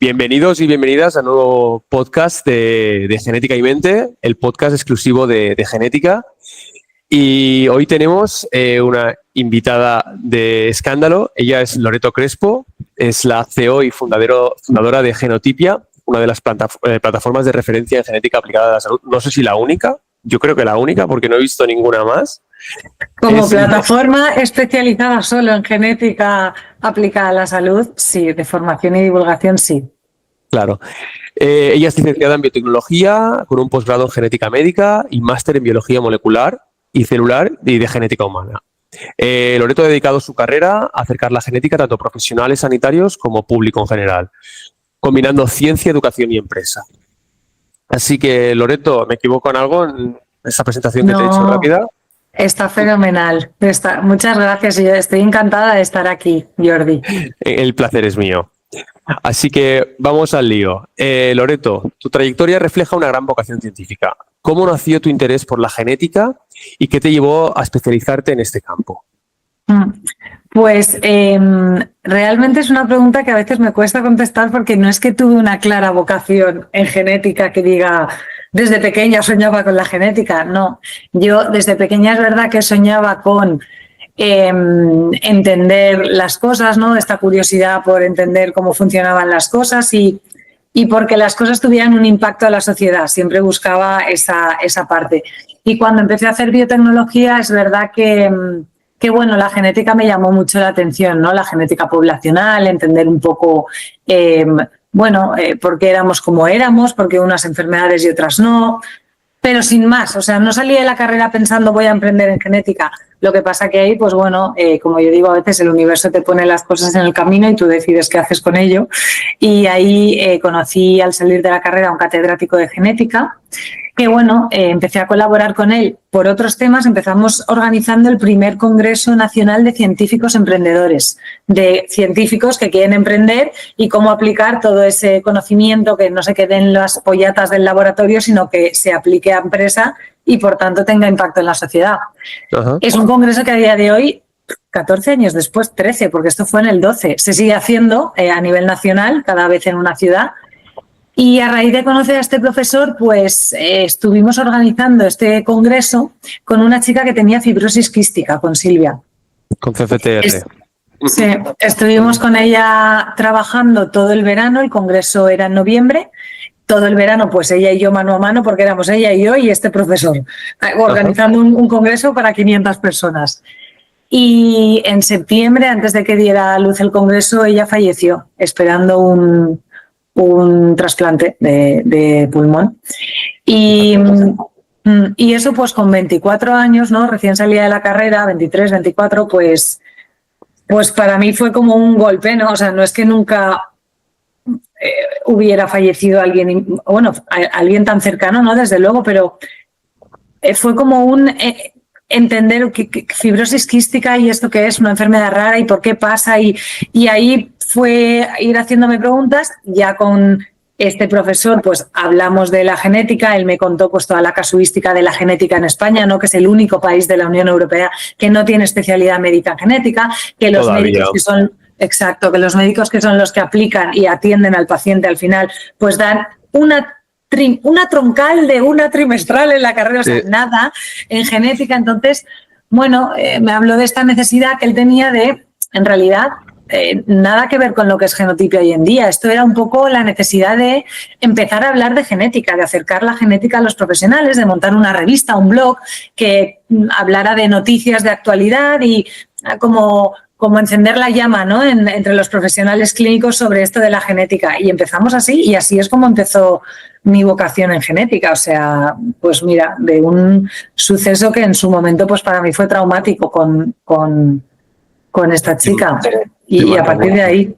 Bienvenidos y bienvenidas a un nuevo podcast de Genética y Mente, el podcast exclusivo de genética. Y hoy tenemos una invitada de escándalo. Ella es Loreto Crespo, es la CEO y fundadora de Genotipia, una de las plataformas de referencia en genética aplicada a la salud. No sé si la única, yo creo que la única, porque no he visto ninguna más. Como plataforma especializada solo en genética aplicada a la salud, sí, de formación y divulgación, sí. Claro. Ella es licenciada en biotecnología, con un posgrado en genética médica y máster en biología molecular y celular y de genética humana. Loreto ha dedicado su carrera a acercar la genética tanto a profesionales sanitarios como público en general, combinando ciencia, educación y empresa. Así que, Loreto, ¿me equivoco en algo en esta presentación que te he hecho rápida? Está fenomenal. Muchas gracias. Yo estoy encantada de estar aquí, Jordi. El placer es mío. Así que vamos al lío. Loreto, tu trayectoria refleja una gran vocación científica. ¿Cómo nació tu interés por la genética y qué te llevó a especializarte en este campo? Pues realmente es una pregunta que a veces me cuesta contestar porque no es que tuve una clara vocación en genética que diga desde pequeña soñaba con la genética. No, yo desde pequeña es verdad que soñaba con entender las cosas, ¿no? Esta curiosidad por entender cómo funcionaban las cosas y porque las cosas tuvieran un impacto a la sociedad. Siempre buscaba esa parte. Y cuando empecé a hacer biotecnología es verdad que bueno, la genética me llamó mucho la atención, ¿no? La genética poblacional, entender un poco, por qué éramos como éramos, por qué unas enfermedades y otras no, pero sin más. O sea, no salí de la carrera pensando voy a emprender en genética. Lo que pasa que ahí, pues bueno, como yo digo, a veces el universo te pone las cosas en el camino y tú decides qué haces con ello. Y ahí conocí al salir de la carrera a un catedrático de genética que bueno, empecé a colaborar con él por otros temas. Empezamos organizando el primer Congreso Nacional de Científicos Emprendedores, de científicos que quieren emprender y cómo aplicar todo ese conocimiento, que no se quede en las pollatas del laboratorio, sino que se aplique a empresa y por tanto tenga impacto en la sociedad. Uh-huh. Es un congreso que a día de hoy, 14 años después, 13, porque esto fue en el 12, se sigue haciendo a nivel nacional, cada vez en una ciudad. Y a raíz de conocer a este profesor, pues estuvimos organizando este congreso con una chica que tenía fibrosis quística, con Silvia. Con CFTR. Sí, estuvimos con ella trabajando todo el verano, el congreso era en noviembre. Todo el verano, pues ella y yo mano a mano, porque éramos ella y yo y este profesor, organizando un congreso para 500 personas. Y en septiembre, antes de que diera a luz el congreso, ella falleció, esperando un trasplante de pulmón. Y eso pues con 24 años, ¿no? Recién salida de la carrera, 23, 24, pues para mí fue como un golpe, ¿no? O sea, no es que nunca hubiera fallecido alguien, bueno, alguien tan cercano, ¿no? Desde luego, pero fue como un entender que fibrosis quística y esto que es una enfermedad rara y por qué pasa, y ahí fue ir haciéndome preguntas. Ya con este profesor pues hablamos de la genética, él me contó pues toda la casuística de la genética en España, ¿no? Que es el único país de la Unión Europea que no tiene especialidad médica en genética, que los médicos que son, exacto, que los médicos que son los que aplican y atienden al paciente al final pues dan una troncal de una trimestral en la carrera, o sea, nada en genética. Entonces, bueno, me habló de esta necesidad que él tenía de, en realidad, nada que ver con lo que es Genotipia hoy en día. Esto era un poco la necesidad de empezar a hablar de genética, de acercar la genética a los profesionales, de montar una revista, un blog que hablara de noticias de actualidad y como encender la llama, ¿no? Entre los profesionales clínicos sobre esto de la genética. Y empezamos así, y así es como empezó mi vocación en genética. O sea, pues mira, de un suceso que en su momento pues para mí fue traumático con esta chica. Y a partir de ahí...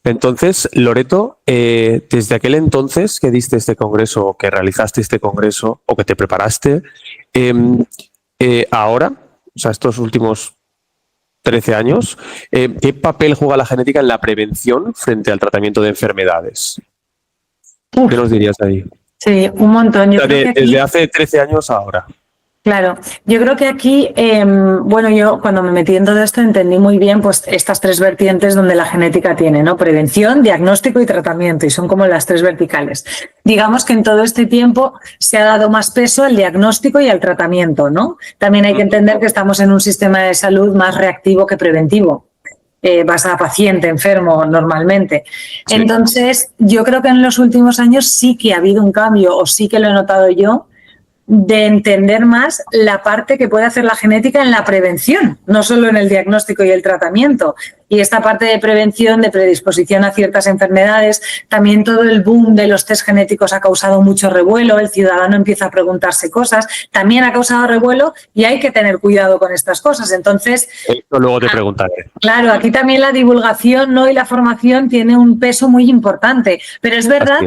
Entonces, Loreto, desde aquel entonces que diste este congreso, o que realizaste este congreso, o que te preparaste, ahora, o sea, estos últimos 13 años, ¿qué papel juega la genética en la prevención frente al tratamiento de enfermedades? ¿Qué nos dirías ahí? Sí, un montón. Desde hace 13 años a ahora. Claro, yo creo que aquí, bueno, yo cuando me metí en todo esto entendí muy bien pues estas tres vertientes donde la genética tiene, ¿no? Prevención, diagnóstico y tratamiento, y son como las tres verticales. Digamos que en todo este tiempo se ha dado más peso al diagnóstico y al tratamiento, ¿no? También hay que entender que estamos en un sistema de salud más reactivo que preventivo. Vas a paciente enfermo normalmente. Sí. Entonces, yo creo que en los últimos años sí que ha habido un cambio, o sí que lo he notado yo, de entender más la parte que puede hacer la genética en la prevención, no solo en el diagnóstico y el tratamiento. Y esta parte de prevención, de predisposición a ciertas enfermedades, también todo el boom de los test genéticos ha causado mucho revuelo, el ciudadano empieza a preguntarse cosas, también ha causado revuelo y hay que tener cuidado con estas cosas. Entonces, esto luego te preguntaré. Claro, aquí también la divulgación, ¿no? Y la formación tiene un peso muy importante, pero es verdad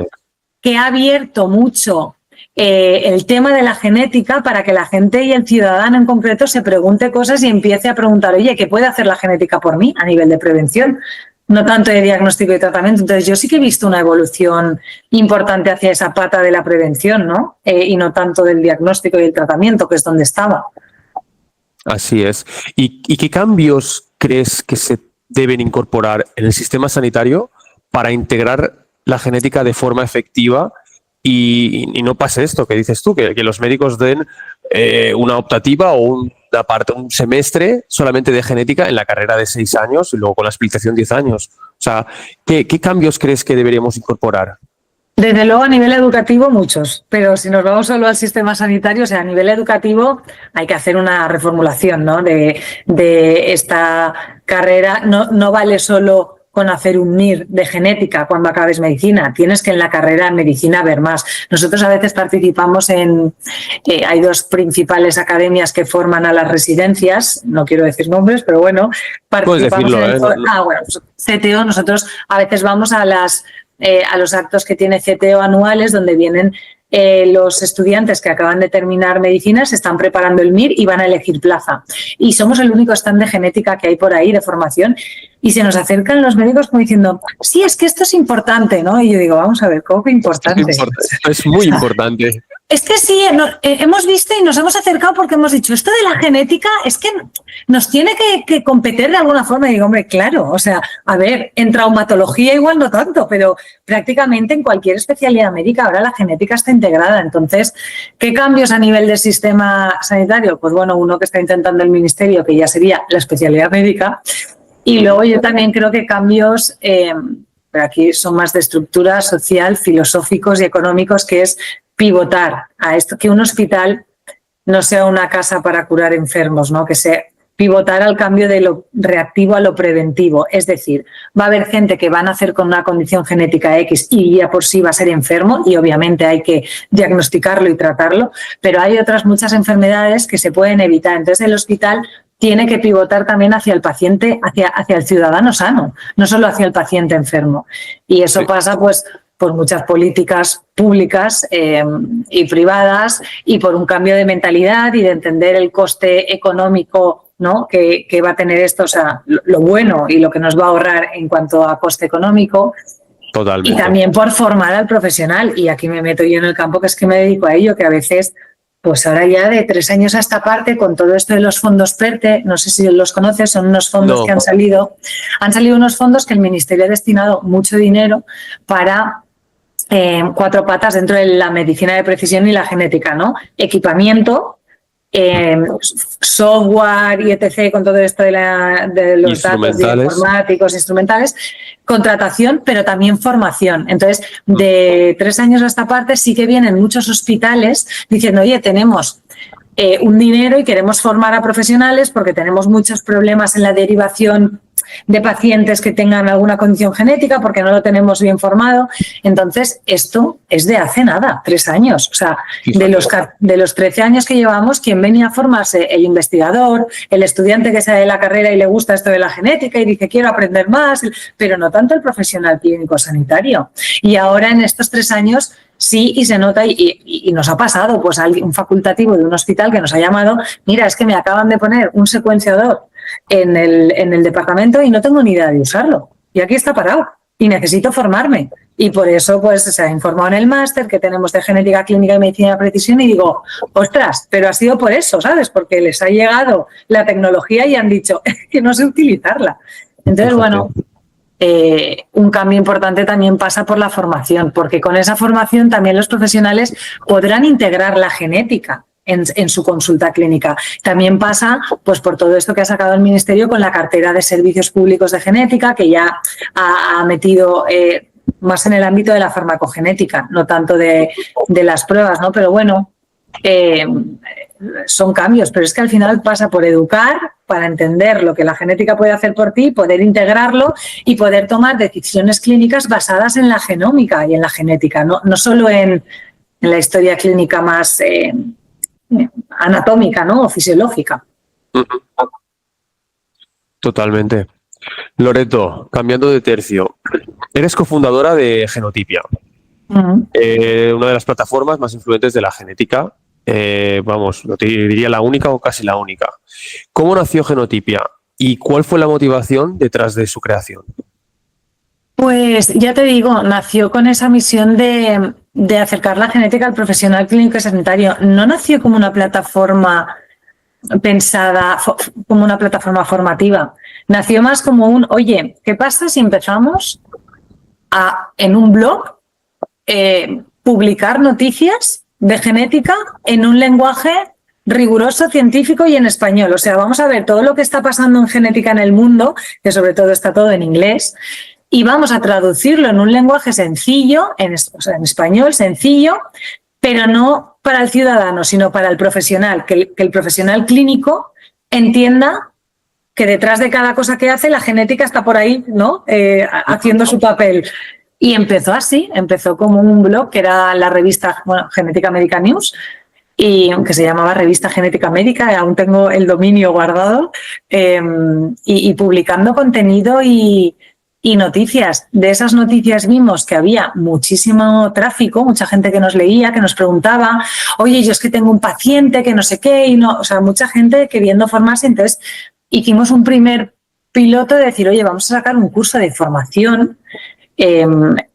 que ha abierto mucho el tema de la genética para que la gente y el ciudadano en concreto se pregunte cosas y empiece a preguntar, oye, ¿qué puede hacer la genética por mí a nivel de prevención? No tanto de diagnóstico y tratamiento. Entonces, yo sí que he visto una evolución importante hacia esa pata de la prevención, ¿no? Y no tanto del diagnóstico y el tratamiento, que es donde estaba. Así es. ¿Y qué cambios crees que se deben incorporar en el sistema sanitario para integrar la genética de forma efectiva y no pase esto que dices tú, que los médicos den una optativa o un semestre solamente de genética en la carrera de 6 años y luego con la explicación 10 años? O sea, ¿qué cambios crees que deberíamos incorporar? Desde luego a nivel educativo muchos, pero si nos vamos solo al sistema sanitario, o sea, a nivel educativo hay que hacer una reformulación, ¿no? de esta carrera. No vale solo con hacer un MIR de genética cuando acabes medicina, tienes que en la carrera de medicina ver más. Nosotros a veces participamos hay 2 principales academias que forman a las residencias, no quiero decir nombres, pero bueno, participamos pues CTO, nosotros a veces vamos a los actos que tiene CTO anuales donde vienen los estudiantes que acaban de terminar medicina, se están preparando el MIR y van a elegir plaza. Y somos el único stand de genética que hay por ahí, de formación, y se nos acercan los médicos como diciendo, sí, es que esto es importante, ¿no? Y yo digo, vamos a ver, ¿cómo que importante? Es muy importante. Es que sí, hemos visto y nos hemos acercado porque hemos dicho, esto de la genética es que nos tiene que competir de alguna forma. Y digo, hombre, claro, o sea, a ver, en traumatología igual no tanto, pero prácticamente en cualquier especialidad médica ahora la genética está integrada. Entonces, ¿qué cambios a nivel del sistema sanitario? Pues bueno, uno que está intentando el Ministerio, que ya sería la especialidad médica. Y luego yo también creo que cambios, pero aquí son más de estructura social, filosóficos y económicos, que es pivotar a esto, que un hospital no sea una casa para curar enfermos, ¿no? Que sea pivotar al cambio de lo reactivo a lo preventivo. Es decir, va a haber gente que va a nacer con una condición genética X y ya por sí va a ser enfermo y obviamente hay que diagnosticarlo y tratarlo, pero hay otras muchas enfermedades que se pueden evitar. Entonces el hospital tiene que pivotar también hacia el paciente, hacia el ciudadano sano, no solo hacia el paciente enfermo. Y eso pasa pues por muchas políticas públicas y privadas y por un cambio de mentalidad y de entender el coste económico, ¿no? que va a tener esto, o sea, lo bueno y lo que nos va a ahorrar en cuanto a coste económico. Totalmente. Y también por formar al profesional. Y aquí me meto yo en el campo, que es que me dedico a ello, que a veces, pues ahora ya de 3 años a esta parte, con todo esto de los fondos PERTE, no sé si los conoces, son unos fondos que han salido unos fondos que el Ministerio ha destinado mucho dinero para 4 patas dentro de la medicina de precisión y la genética, ¿no? Equipamiento, software y etc., con todo esto de los datos informáticos, instrumentales, contratación, pero también formación. Entonces, de 3 años a esta parte sí que vienen muchos hospitales diciendo, oye, tenemos un dinero y queremos formar a profesionales porque tenemos muchos problemas en la derivación de pacientes que tengan alguna condición genética porque no lo tenemos bien formado. Entonces, esto es de hace nada, 3 años. O sea, de los 13 años que llevamos, ¿quién venía a formarse? El investigador, el estudiante que sale de la carrera y le gusta esto de la genética y dice, quiero aprender más, pero no tanto el profesional clínico sanitario. Y ahora, en estos 3 años, sí, y se nota, y nos ha pasado, pues un facultativo de un hospital que nos ha llamado, mira, es que me acaban de poner un secuenciador en el departamento y no tengo ni idea de usarlo. Y aquí está parado. y necesito formarme. Y por eso pues se ha informado en el máster que tenemos de genética clínica y medicina de precisión y digo, ostras, pero ha sido por eso, ¿sabes? Porque les ha llegado la tecnología y han dicho que no sé utilizarla. Entonces, bueno, un cambio importante también pasa por la formación, porque con esa formación también los profesionales podrán integrar la genética en su consulta clínica. También pasa pues por todo esto que ha sacado el Ministerio con la cartera de servicios públicos de genética, que ya ha metido más en el ámbito de la farmacogenética, no tanto de las pruebas, ¿no? Pero bueno, son cambios, pero es que al final pasa por educar para entender lo que la genética puede hacer por ti, poder integrarlo y poder tomar decisiones clínicas basadas en la genómica y en la genética, no solo en la historia clínica más anatómica, ¿no? O fisiológica. Totalmente. Loreto, cambiando de tercio, eres cofundadora de Genotipia, una de las plataformas más influyentes de la genética. Vamos, no te diría la única o casi la única. ¿Cómo nació Genotipia y cuál fue la motivación detrás de su creación? Pues ya te digo, nació con esa misión de acercar la genética al profesional clínico y sanitario. No nació como una plataforma pensada, como una plataforma formativa. Nació más como oye, ¿qué pasa si empezamos en un blog publicar noticias de genética en un lenguaje riguroso, científico y en español? O sea, vamos a ver todo lo que está pasando en genética en el mundo, que sobre todo está todo en inglés, y vamos a traducirlo en un lenguaje sencillo, en español sencillo, pero no para el ciudadano, sino para el profesional, que el profesional clínico entienda que detrás de cada cosa que hace la genética está por ahí, ¿no? Haciendo su papel. Y empezó así, empezó como un blog que era la revista Genética Médica News, y que se llamaba Revista Genética Médica, aún tengo el dominio guardado, y publicando contenido y noticias. De esas noticias vimos que había muchísimo tráfico, mucha gente que nos leía, que nos preguntaba, oye, yo es que tengo un paciente que no sé qué, o sea, mucha gente queriendo formarse. Entonces hicimos un primer piloto de decir, oye, vamos a sacar un curso de formación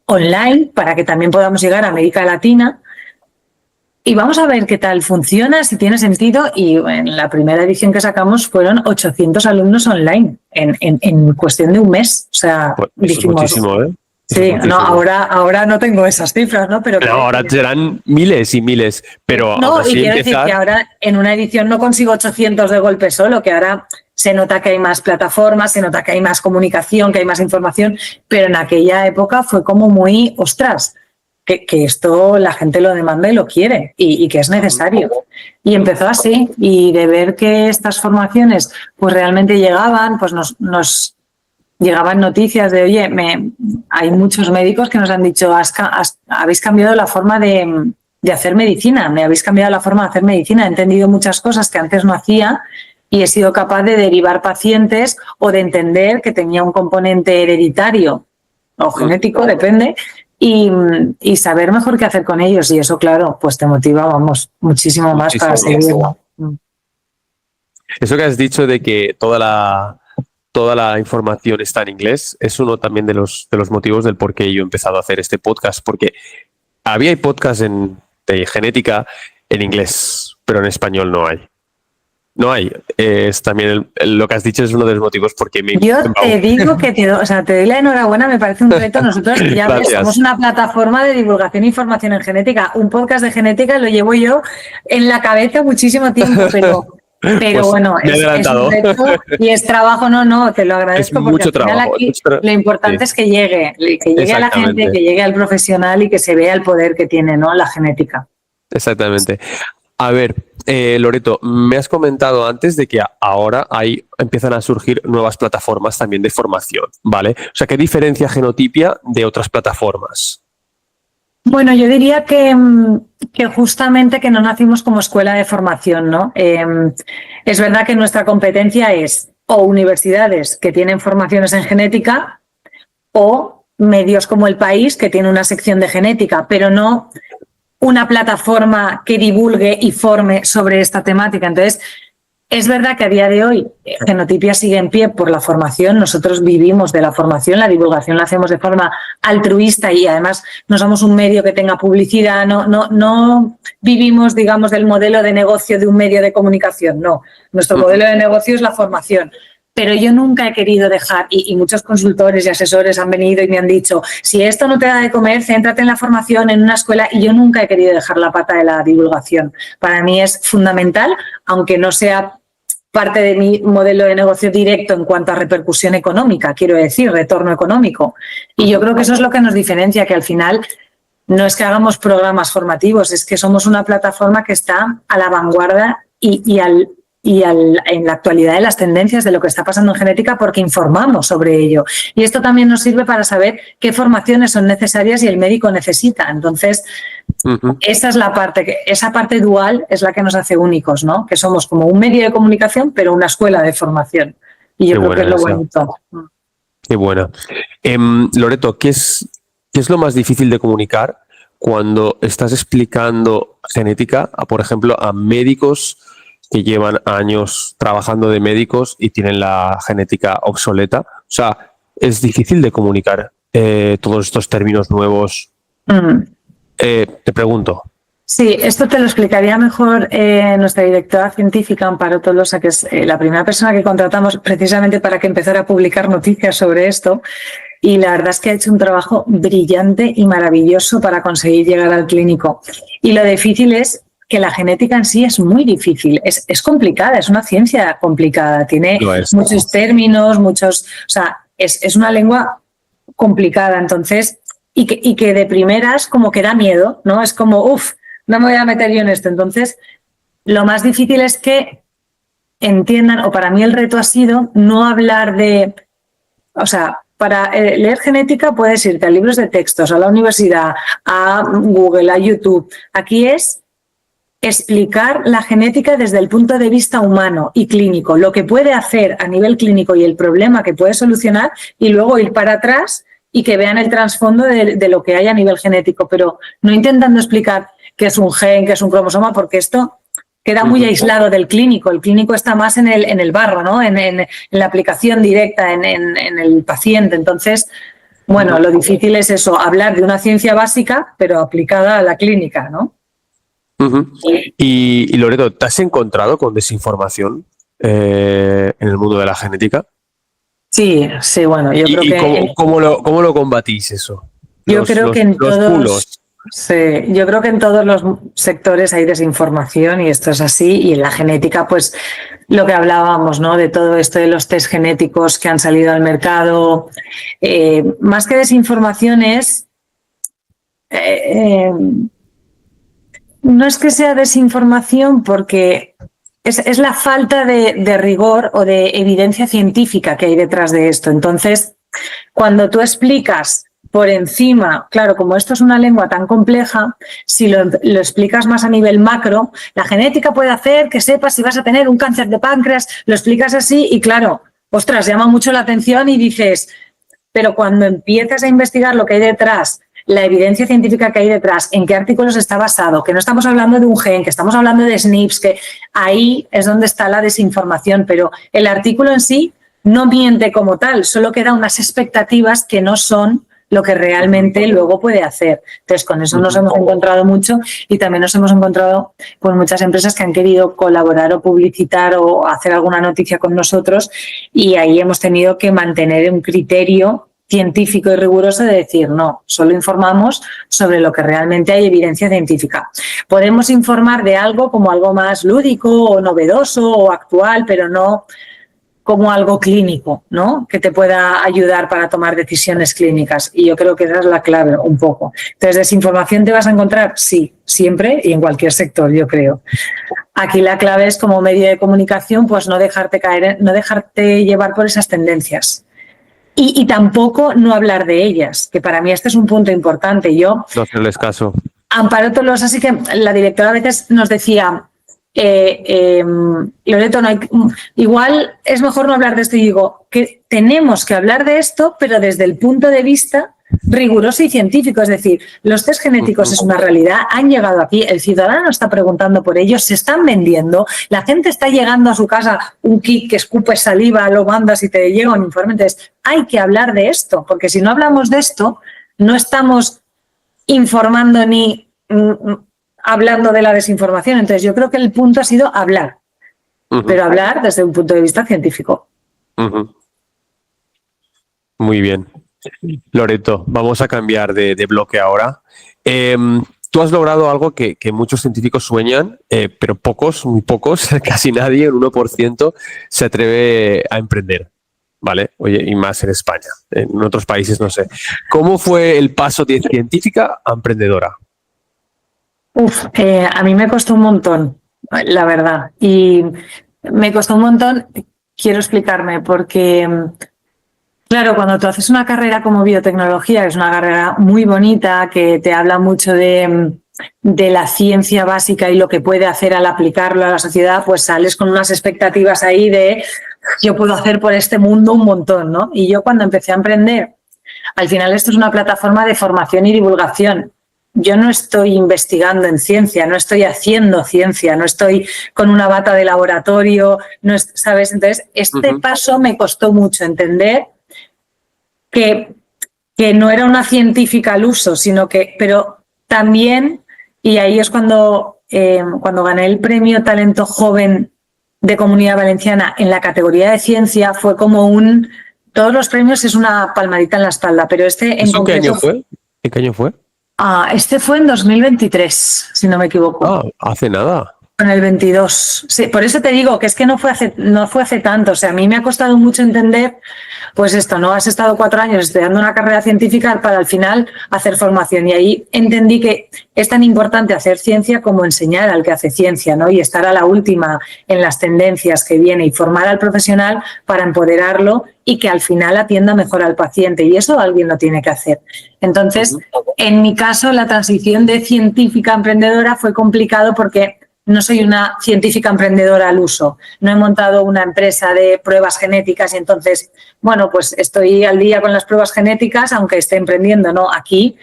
online para que también podamos llegar a América Latina y vamos a ver qué tal funciona, si tiene sentido. Y en la primera edición que sacamos fueron 800 alumnos online en cuestión de un mes. O sea, Pues dijimos, es muchísimo, ¿eh? Sí, no, ahora no tengo esas cifras, ¿no? Pero ahora serán miles y miles. Pero no, y quiero decir que ahora en una edición no consigo 800 de golpe solo, que ahora se nota que hay más plataformas, se nota que hay más comunicación, que hay más información, pero en aquella época fue como muy, ostras, que esto la gente lo demanda y lo quiere y que es necesario. Y empezó así, y de ver que estas formaciones pues realmente llegaban, pues nos llegaban noticias de, oye, hay muchos médicos que nos han dicho, habéis cambiado la forma de hacer medicina, me habéis cambiado la forma de hacer medicina, he entendido muchas cosas que antes no hacía y he sido capaz de derivar pacientes o de entender que tenía un componente hereditario o genético, depende, y saber mejor qué hacer con ellos. Y eso, claro, pues te motiva, vamos, muchísimo más para seguirlo. Eso que has dicho de que toda la información está en inglés es uno también de los motivos del por qué yo he empezado a hacer este podcast, porque había podcasts de genética en inglés, pero en español no hay. No hay. Es también lo que has dicho es uno de los motivos porque yo te digo que te doy la enhorabuena, me parece un reto. Nosotros ya ves, somos una plataforma de divulgación e información en genética. Un podcast de genética lo llevo yo en la cabeza muchísimo tiempo, pero pues bueno, es un reto y es trabajo, no, te lo agradezco. Es porque mucho al final trabajo. Aquí lo importante es que llegue a la gente, que llegue al profesional y que se vea el poder que tiene, ¿no?, la genética. Exactamente. A ver, Loreto, me has comentado antes de que ahora empiezan a surgir nuevas plataformas también de formación, ¿vale? O sea, ¿qué diferencia Genotipia de otras plataformas? Bueno, yo diría que justamente que no nacimos como escuela de formación, ¿no? Es verdad que nuestra competencia es o universidades que tienen formaciones en genética o medios como El País que tiene una sección de genética, pero no una plataforma que divulgue y forme sobre esta temática. Entonces, Es verdad que a día de hoy Genotipia sigue en pie por la formación. Nosotros vivimos de la formación, la divulgación la hacemos de forma altruista y además no somos un medio que tenga publicidad, no vivimos, digamos, del modelo de negocio de un medio de comunicación, no. Nuestro modelo de negocio es la formación. Pero yo nunca he querido dejar, y muchos consultores y asesores han venido y me han dicho, si esto no te da de comer, céntrate en la formación, en una escuela, y yo nunca he querido dejar la pata de la divulgación. Para mí es fundamental, aunque no sea parte de mi modelo de negocio directo en cuanto a repercusión económica, quiero decir, retorno económico. Y yo creo que eso es lo que nos diferencia, que al final no es que hagamos programas formativos, es que somos una plataforma que está a la vanguardia en la actualidad de las tendencias de lo que está pasando en genética porque informamos sobre ello. Y esto también nos sirve para saber qué formaciones son necesarias y el médico necesita. Entonces, esa es la parte, esa parte dual es la que nos hace únicos, ¿no? Que somos como un medio de comunicación, pero una escuela de formación. Y yo creo que es lo bonito. Qué buena. Loreto, ¿qué es lo más difícil de comunicar cuando estás explicando genética, por ejemplo, a médicos que llevan años trabajando de médicos y tienen la genética obsoleta? O sea, es difícil de comunicar todos estos términos nuevos. Te pregunto. Sí, esto te lo explicaría mejor nuestra directora científica, Amparo Tolosa, que es la primera persona que contratamos precisamente para que empezara a publicar noticias sobre esto. Y la verdad es que ha hecho un trabajo brillante y maravilloso para conseguir llegar al clínico. Y lo difícil es que la genética en sí es muy difícil, es complicada, es una ciencia complicada, tiene muchos términos, o sea, es una lengua complicada, entonces, y que de primeras como que da miedo, ¿no? Es como, no me voy a meter yo en esto. Entonces, lo más difícil es que entiendan, o para mí el reto ha sido no hablar de, o sea, para leer genética puedes irte a libros de textos, a la universidad, a Google, a YouTube. Aquí es explicar la genética desde el punto de vista humano y clínico, lo que puede hacer a nivel clínico y el problema que puede solucionar, y luego ir para atrás y que vean el trasfondo de lo que hay a nivel genético, pero no intentando explicar qué es un gen, qué es un cromosoma, porque esto queda muy aislado del clínico. El clínico está más en el barro, ¿no? En la aplicación directa, en el paciente. Entonces, bueno, lo difícil es eso, hablar de una ciencia básica, pero aplicada a la clínica, ¿no? Y Loreto, ¿te has encontrado con desinformación en el mundo de la genética? Sí, bueno, yo creo que... ¿Cómo lo combatís eso? Yo creo que en todos... Sí, yo creo que en todos los sectores hay desinformación y esto es así, y en la genética, pues lo que hablábamos, ¿no? De todo esto de los test genéticos que han salido al mercado, más que desinformación es... no es que sea desinformación porque es la falta de rigor o de evidencia científica que hay detrás de esto. Entonces, cuando tú explicas por encima, claro, como esto es una lengua tan compleja, si lo explicas más a nivel macro, la genética puede hacer que sepas si vas a tener un cáncer de páncreas, lo explicas así y claro, ostras, llama mucho la atención y dices, pero cuando empiezas a investigar lo que hay detrás, la evidencia científica que hay detrás, en qué artículos está basado, que no estamos hablando de un gen, que estamos hablando de SNPs, que ahí es donde está la desinformación, pero el artículo en sí no miente como tal, solo que da unas expectativas que no son lo que realmente luego puede hacer. Entonces, con eso nos hemos encontrado mucho y también nos hemos encontrado con muchas empresas que han querido colaborar o publicitar o hacer alguna noticia con nosotros y ahí hemos tenido que mantener un criterio científico y riguroso de decir, no, solo informamos sobre lo que realmente hay evidencia científica. Podemos informar de algo como algo más lúdico o novedoso o actual, pero no como algo clínico, ¿no? Que te pueda ayudar para tomar decisiones clínicas. Y yo creo que esa es la clave un poco. Entonces, ¿desinformación te vas a encontrar? Sí, siempre y en cualquier sector, yo creo. Aquí la clave es como medio de comunicación, pues no dejarte caer, no dejarte llevar por esas tendencias. Y tampoco no hablar de ellas, que para mí este es un punto importante. Yo no hacerles caso. Amparo Tolosa, así que la directora a veces nos decía, Loreto, igual es mejor no hablar de esto. Y digo que tenemos que hablar de esto, pero desde el punto de vista riguroso y científico. Es decir, los test genéticos es una realidad, han llegado aquí, el ciudadano está preguntando por ellos, se están vendiendo, la gente está llegando a su casa, un kit que escupe saliva, lo mandas y te llega un informe. Entonces, hay que hablar de esto, porque si no hablamos de esto, no estamos informando ni hablando de la desinformación. Entonces, yo creo que el punto ha sido hablar, pero hablar desde un punto de vista científico. Muy bien. Loreto, vamos a cambiar de bloque ahora. Tú has logrado algo que muchos científicos sueñan, pero pocos, muy pocos, casi nadie, el 1%, se atreve a emprender, ¿vale? Oye, y más en España, en otros países no sé. ¿Cómo fue el paso de científica a emprendedora? A mí me costó un montón, la verdad. Y me costó un montón, quiero explicarme, porque... Claro, cuando tú haces una carrera como biotecnología, que es una carrera muy bonita, que te habla mucho de la ciencia básica y lo que puede hacer al aplicarlo a la sociedad, pues sales con unas expectativas ahí de yo puedo hacer por este mundo un montón, ¿no? Y yo cuando empecé a emprender, al final esto es una plataforma de formación y divulgación. Yo no estoy investigando en ciencia, no estoy haciendo ciencia, no estoy con una bata de laboratorio, no es, ¿sabes? Entonces, este paso me costó mucho entender que no era una científica al uso, sino que, pero también, y ahí es cuando gané el premio Talento Joven de Comunidad Valenciana en la categoría de ciencia, fue como todos los premios es una palmadita en la espalda, pero este en concreto... ¿Qué año fue? ¿En qué año fue? Este fue en 2023, si no me equivoco. Hace nada. En el 22. Sí, por eso te digo que es que no fue hace tanto. O sea, a mí me ha costado mucho entender, pues esto, ¿no? Has estado 4 años estudiando una carrera científica para al final hacer formación. Y ahí entendí que es tan importante hacer ciencia como enseñar al que hace ciencia, ¿no? Y estar a la última en las tendencias que viene y formar al profesional para empoderarlo y que al final atienda mejor al paciente. Y eso alguien lo tiene que hacer. Entonces, en mi caso, la transición de científica a emprendedora fue complicado porque no soy una científica emprendedora al uso. No he montado una empresa de pruebas genéticas y entonces, bueno, pues estoy al día con las pruebas genéticas, aunque esté emprendiendo, ¿no? Aquí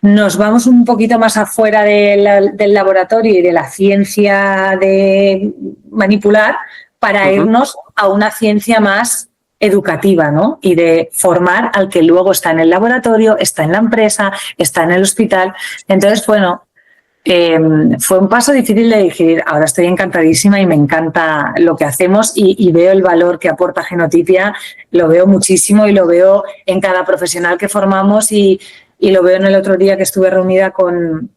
nos vamos un poquito más afuera del laboratorio y de la ciencia de manipular para irnos a una ciencia más educativa, ¿no? Y de formar al que luego está en el laboratorio, está en la empresa, está en el hospital. Entonces, bueno, fue un paso difícil de digerir. Ahora estoy encantadísima y me encanta lo que hacemos y veo el valor que aporta Genotipia, lo veo muchísimo y lo veo en cada profesional que formamos y lo veo en el otro día que estuve reunida con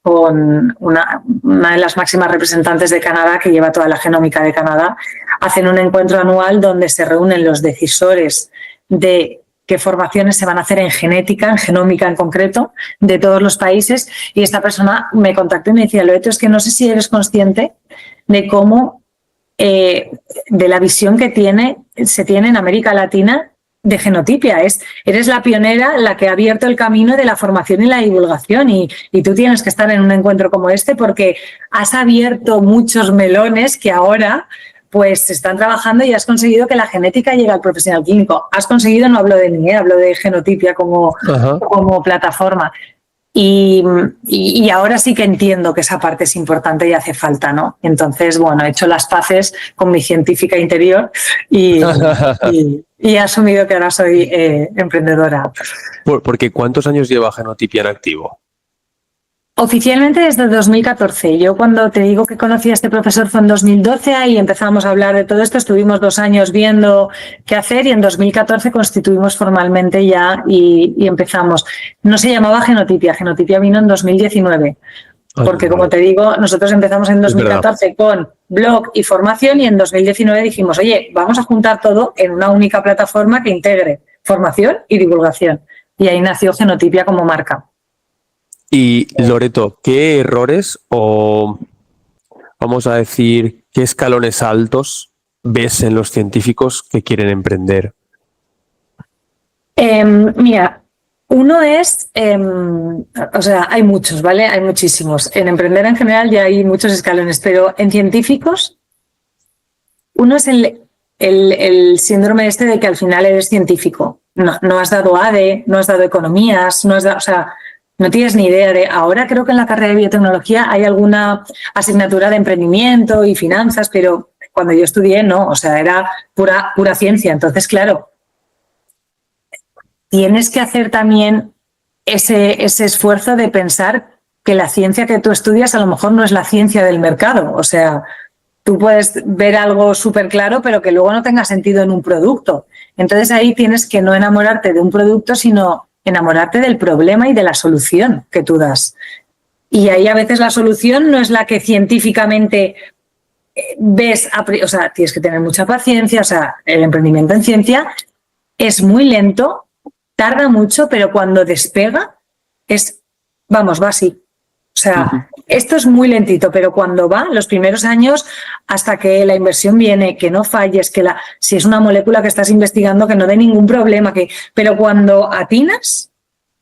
una de las máximas representantes de Canadá que lleva toda la genómica de Canadá. Hacen un encuentro anual donde se reúnen los decisores de qué formaciones se van a hacer en genética, en genómica en concreto, de todos los países. Y esta persona me contactó y me decía, Loreto, es que no sé si eres consciente de cómo, de la visión que se tiene en América Latina de Genotipia. Eres la pionera, la que ha abierto el camino de la formación y la divulgación. Y tú tienes que estar en un encuentro como este porque has abierto muchos melones que ahora pues se están trabajando y has conseguido que la genética llegue al profesional clínico. Has conseguido, no hablo de mí, hablo de Genotipia como plataforma. Y ahora sí que entiendo que esa parte es importante y hace falta, ¿no? Entonces, bueno, he hecho las paces con mi científica interior y he asumido que ahora soy emprendedora. Porque ¿cuántos años lleva Genotipia en activo? Oficialmente desde 2014. Yo cuando te digo que conocí a este profesor fue en 2012 y empezamos a hablar de todo esto. Estuvimos 2 años viendo qué hacer y en 2014 constituimos formalmente ya y empezamos. No se llamaba Genotipia, Genotipia vino en 2019. Porque como te digo, nosotros empezamos en 2014 con blog y formación y en 2019 dijimos, oye, vamos a juntar todo en una única plataforma que integre formación y divulgación. Y ahí nació Genotipia como marca. Y Loreto, ¿qué errores o vamos a decir qué escalones altos ves en los científicos que quieren emprender? Mira, uno es, o sea, hay muchos, ¿vale? Hay muchísimos. En emprender en general ya hay muchos escalones, pero en científicos, uno es el síndrome este de que al final eres científico. no has dado ADE, no has dado economías, o sea, no tienes ni idea de... Ahora creo que en la carrera de biotecnología hay alguna asignatura de emprendimiento y finanzas, pero cuando yo estudié no, o sea, era pura ciencia. Entonces, claro, tienes que hacer también ese esfuerzo de pensar que la ciencia que tú estudias a lo mejor no es la ciencia del mercado. O sea, tú puedes ver algo súper claro, pero que luego no tenga sentido en un producto. Entonces ahí tienes que no enamorarte de un producto, sino enamorarte del problema y de la solución que tú das. Y ahí a veces la solución no es la que científicamente ves, o sea, tienes que tener mucha paciencia, o sea, el emprendimiento en ciencia es muy lento, tarda mucho, pero cuando despega va así. O sea, esto es muy lentito, pero cuando va, los primeros años, hasta que la inversión viene, que no falles, si es una molécula que estás investigando, que no dé ningún problema, pero cuando atinas,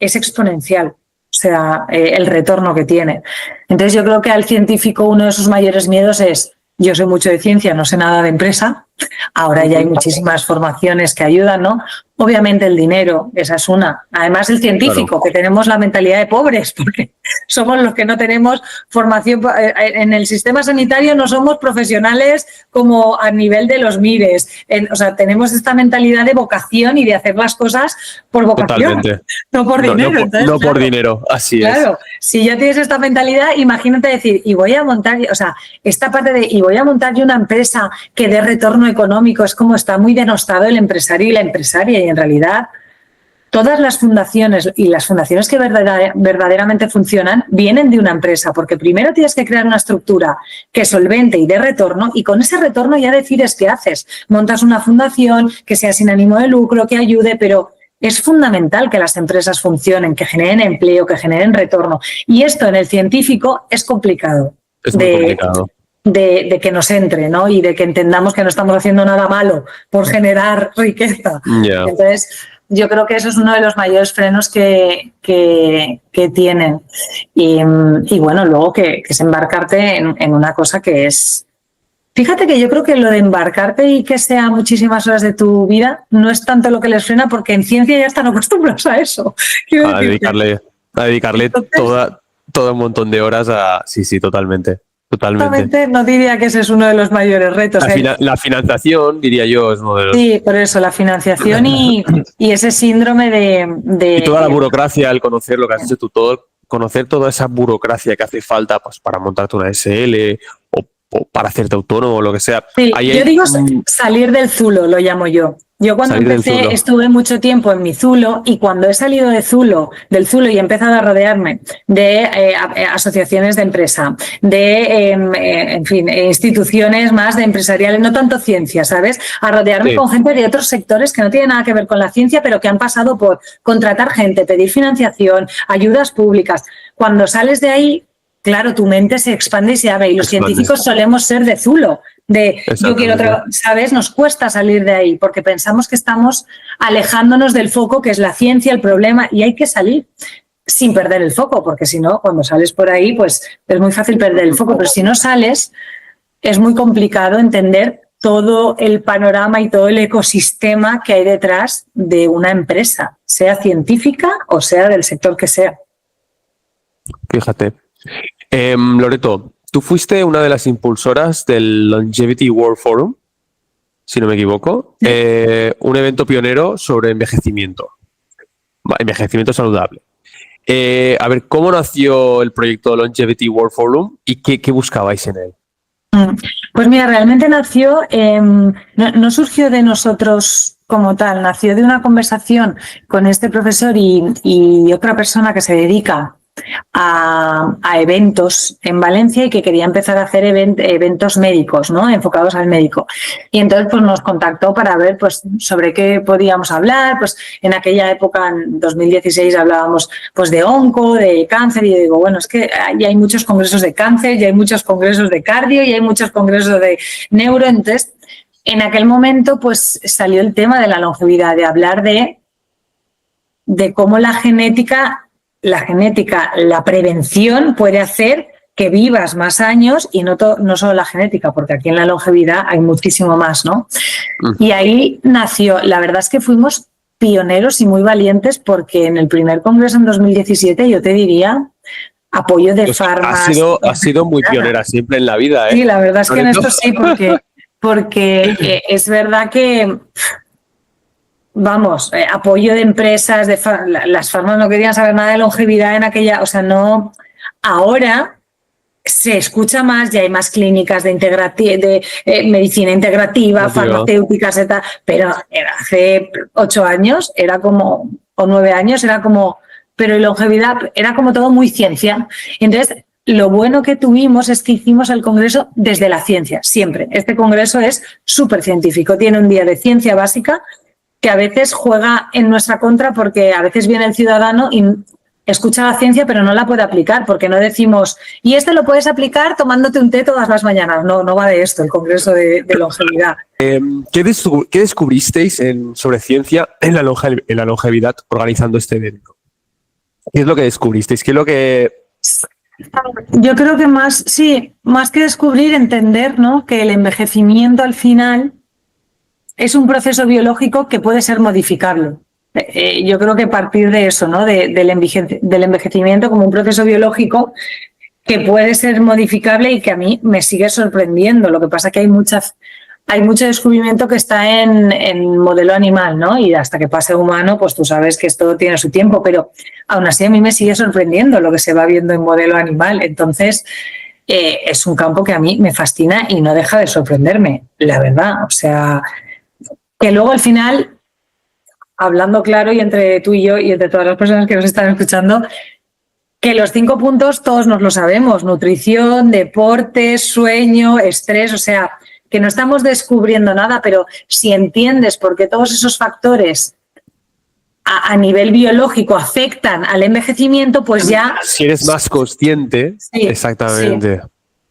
es exponencial. O sea, el retorno que tiene. Entonces yo creo que al científico uno de sus mayores miedos es: yo sé mucho de ciencia, no sé nada de empresa. Ahora ya hay muchísimas formaciones que ayudan, ¿no? Obviamente el dinero, esa es una. Además el científico, claro, que tenemos la mentalidad de pobres, porque somos los que no tenemos formación. En el sistema sanitario no somos profesionales como a nivel de los MIRES. O sea, tenemos esta mentalidad de vocación y de hacer las cosas por vocación. Totalmente. No por dinero. Entonces, no por dinero, así es. Claro, si ya tienes esta mentalidad, imagínate decir, y voy a montar, o sea, esta parte de, y voy a montar yo una empresa que dé retorno económico, es como está muy denostado el empresario y la empresaria, y en realidad todas las fundaciones y las fundaciones que verdaderamente funcionan vienen de una empresa, porque primero tienes que crear una estructura que solvente y dé retorno, y con ese retorno ya decides qué haces. Montas una fundación que sea sin ánimo de lucro, que ayude, pero es fundamental que las empresas funcionen, que generen empleo, que generen retorno. Y esto en el científico es complicado. Es muy complicado. De que nos entre, ¿no? Y de que entendamos que no estamos haciendo nada malo por generar riqueza. Yeah. Entonces, yo creo que eso es uno de los mayores frenos que tienen. Y bueno, luego que es embarcarte en una cosa que es... Fíjate que yo creo que lo de embarcarte y que sea muchísimas horas de tu vida no es tanto lo que les frena, porque en ciencia ya están acostumbrados a eso. A dedicarle todo un montón de horas a... Sí, totalmente. Totalmente, no diría que ese es uno de los mayores retos. La financiación, diría yo, es uno de los... Sí, por eso, la financiación y ese síndrome de... Y toda la burocracia, el conocer lo que has hecho tú, conocer toda esa burocracia que hace falta, pues, para montarte una SL o para hacerte autónomo o lo que sea. Sí, yo digo salir del zulo, lo llamo yo. Yo cuando empecé estuve mucho tiempo en mi zulo, y cuando he salido del zulo y he empezado a rodearme de asociaciones de empresa, de, en fin, instituciones más de empresariales, no tanto ciencia, ¿sabes? A rodearme con gente de otros sectores que no tienen nada que ver con la ciencia, pero que han pasado por contratar gente, pedir financiación, ayudas públicas. Cuando sales de ahí, claro, tu mente se expande y se abre, y los científicos solemos ser de zulo, de yo quiero ¿sabes? Nos cuesta salir de ahí porque pensamos que estamos alejándonos del foco, que es la ciencia, el problema, y hay que salir sin perder el foco, porque si no, cuando sales por ahí, pues es muy fácil perder el foco, pero si no sales, es muy complicado entender todo el panorama y todo el ecosistema que hay detrás de una empresa, sea científica o sea del sector que sea. Fíjate. Loreto, tú fuiste una de las impulsoras del Longevity World Forum, si no me equivoco, un evento pionero sobre envejecimiento saludable. A ver, ¿cómo nació el proyecto Longevity World Forum y qué buscabais en él? Pues mira, realmente nació, no surgió de nosotros como tal, nació de una conversación con este profesor y otra persona que se dedica a eventos en Valencia y que quería empezar a hacer eventos médicos, ¿no? Enfocados al médico. Y entonces pues nos contactó para ver pues sobre qué podíamos hablar. Pues en aquella época, en 2016, hablábamos pues de onco, de cáncer, y yo digo, bueno, es que ya hay muchos congresos de cáncer, ya hay muchos congresos de cardio, y hay muchos congresos de neuro. Entonces, en aquel momento pues salió el tema de la longevidad, de hablar de cómo la genética, la prevención puede hacer que vivas más años, y no solo la genética, porque aquí en la longevidad hay muchísimo más, ¿no? Y ahí nació, la verdad es que fuimos pioneros y muy valientes, porque en el primer congreso en 2017 yo te diría apoyo de farmas. Has sido muy pionera siempre en la vida, ¿eh? Sí, la verdad es que en esto sí, porque es verdad que, vamos, apoyo de empresas, las farmas no querían saber nada de longevidad en aquella, o sea, no, ahora se escucha más, ya hay más clínicas de medicina integrativa, farmacéuticas, etc., pero hace 8 años era como, o 9 años, era como, pero en longevidad era como todo muy ciencia. Entonces, lo bueno que tuvimos es que hicimos el congreso desde la ciencia, siempre. Este congreso es súper científico, tiene un día de ciencia básica que a veces juega en nuestra contra, porque a veces viene el ciudadano y escucha la ciencia pero no la puede aplicar, porque no decimos, y lo puedes aplicar tomándote un té todas las mañanas. No, no va de esto el congreso de longevidad. ¿Qué descubristeis sobre ciencia en la longevidad organizando este evento? ¿Qué es lo que descubristeis? ¿Qué es lo que...? Yo creo que más que descubrir, entender, ¿no?, que el envejecimiento al final es un proceso biológico que puede ser modificable. Yo creo que partir de eso, ¿no?, del envejecimiento como un proceso biológico que puede ser modificable y que a mí me sigue sorprendiendo. Lo que pasa es que hay mucho descubrimiento que está en modelo animal, ¿no? Y hasta que pase humano, pues tú sabes que esto tiene su tiempo, pero aún así a mí me sigue sorprendiendo lo que se va viendo en modelo animal. Entonces, es un campo que a mí me fascina y no deja de sorprenderme, la verdad. O sea, que luego al final, hablando claro y entre tú y yo y entre todas las personas que nos están escuchando, que los 5 puntos todos nos lo sabemos: nutrición, deporte, sueño, estrés, o sea, que no estamos descubriendo nada, pero si entiendes por qué todos esos factores a nivel biológico afectan al envejecimiento, pues ya... Si eres más consciente, sí, exactamente.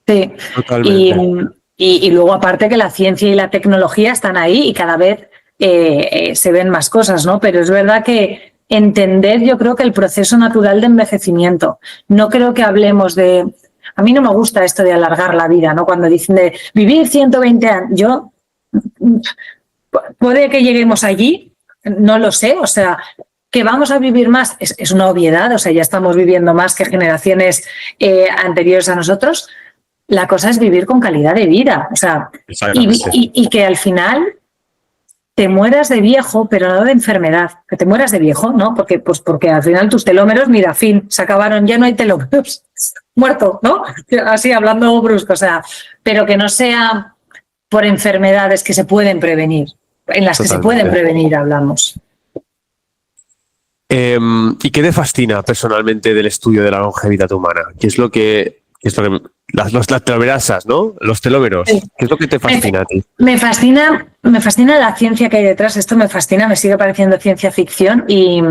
Sí, totalmente. Y luego, aparte, que la ciencia y la tecnología están ahí y cada vez se ven más cosas, ¿no? Pero es verdad que entender, yo creo que el proceso natural de envejecimiento. No creo que hablemos de... A mí no me gusta esto de alargar la vida, ¿no? Cuando dicen de vivir 120 años, yo... Puede que lleguemos allí, no lo sé, o sea, que vamos a vivir más es una obviedad, o sea, ya estamos viviendo más que generaciones anteriores a nosotros. La cosa es vivir con calidad de vida, o sea, y que al final te mueras de viejo, pero no de enfermedad, que te mueras de viejo, ¿no? Porque al final tus telómeros, mira, fin, se acabaron, ya no hay telómeros, muerto, ¿no? Así hablando brusco, o sea, pero que no sea por enfermedades que se pueden prevenir, en las que se pueden prevenir hablamos. ¿Y qué te fascina personalmente del estudio de la longevidad humana? ¿Qué es lo que las telomerasas, ¿no? Los telómeros. Sí. ¿Qué es lo que te fascina a ti? Me fascina la ciencia que hay detrás. Esto me fascina, me sigue pareciendo ciencia ficción y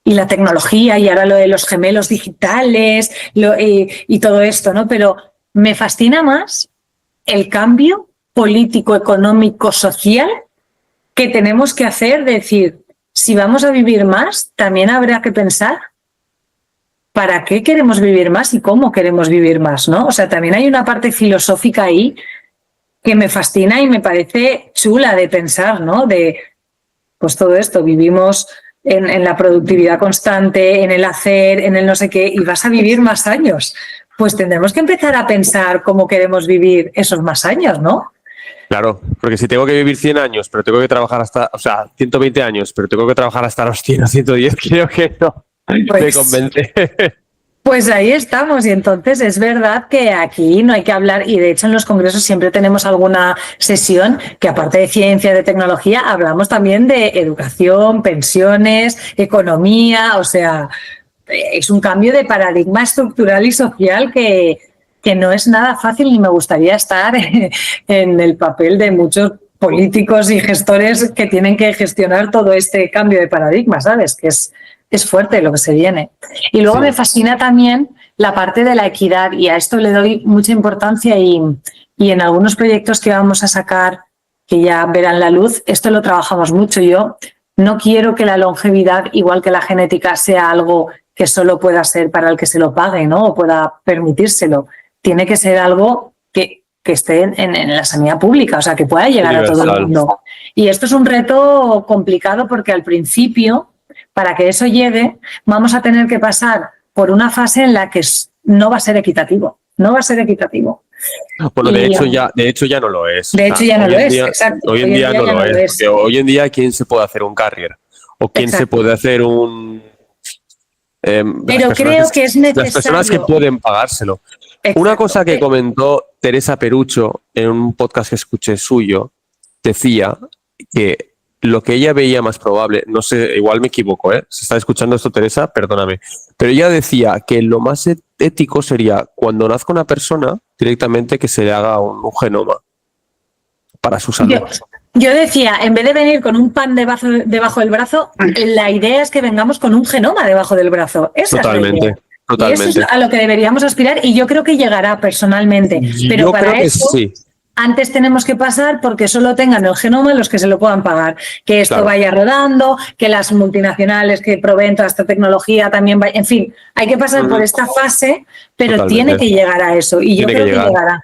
la tecnología y ahora lo de los gemelos digitales y todo esto, ¿no? Pero me fascina más el cambio político, económico, social que tenemos que hacer, decir, si vamos a vivir más, también habrá que pensar para qué queremos vivir más y cómo queremos vivir más, ¿no? O sea, también hay una parte filosófica ahí que me fascina y me parece chula de pensar, ¿no? De, pues todo esto, vivimos en la productividad constante, en el hacer, en el no sé qué, y vas a vivir más años. Pues tendremos que empezar a pensar cómo queremos vivir esos más años, ¿no? Claro, porque si tengo que vivir 100 años, pero tengo que trabajar hasta, 120 años, pero tengo que trabajar hasta los 100 o 110, creo que no me convence. Pues ahí estamos, y entonces es verdad que aquí no hay que hablar, y de hecho en los congresos siempre tenemos alguna sesión que, aparte de ciencia, de tecnología, hablamos también de educación, pensiones, economía, o sea, es un cambio de paradigma estructural y social que no es nada fácil, ni me gustaría estar en el papel de muchos políticos y gestores que tienen que gestionar todo este cambio de paradigma, ¿sabes? Que es fuerte lo que se viene. Y luego me fascina también la parte de la equidad, y a esto le doy mucha importancia, y en algunos proyectos que vamos a sacar, que ya verán la luz, esto lo trabajamos mucho. Yo no quiero que la longevidad, igual que la genética, sea algo que solo pueda ser para el que se lo pague, ¿no? O pueda permitírselo. Tiene que ser algo que que esté en la sanidad pública, o sea, que pueda llegar Universal. a todo el mundo. Y esto es un reto complicado porque al principio, para que eso llegue, vamos a tener que pasar por una fase en la que no va a ser equitativo. No va a ser equitativo. Bueno, de hecho ya no lo es. De hecho ya no lo es, día, exacto. Hoy en día no lo es. Porque hoy en día, ¿quién se puede hacer un carrier? ¿O quién se puede hacer un...? Pero creo que es necesario. Las personas que pueden pagárselo. Exacto. Una cosa que comentó Teresa Perucho en un podcast que escuché suyo, decía que lo que ella veía más probable, no sé, igual me equivoco, si está escuchando esto Teresa, perdóname, pero ella decía que lo más ético sería cuando nazca una persona directamente que se le haga un genoma para su salud. Yo decía, en vez de venir con un pan debajo del brazo, la idea es que vengamos con un genoma debajo del brazo. Esa Totalmente. Es la idea. Totalmente. Y eso es a lo que deberíamos aspirar y yo creo que llegará personalmente. Pero para eso, antes tenemos que pasar porque solo tengan el genoma los que se lo puedan pagar. Que esto vaya rodando, que las multinacionales que proveen toda esta tecnología también vayan. En fin, hay que pasar por esta fase, pero tiene que llegar a eso y yo creo que llegará.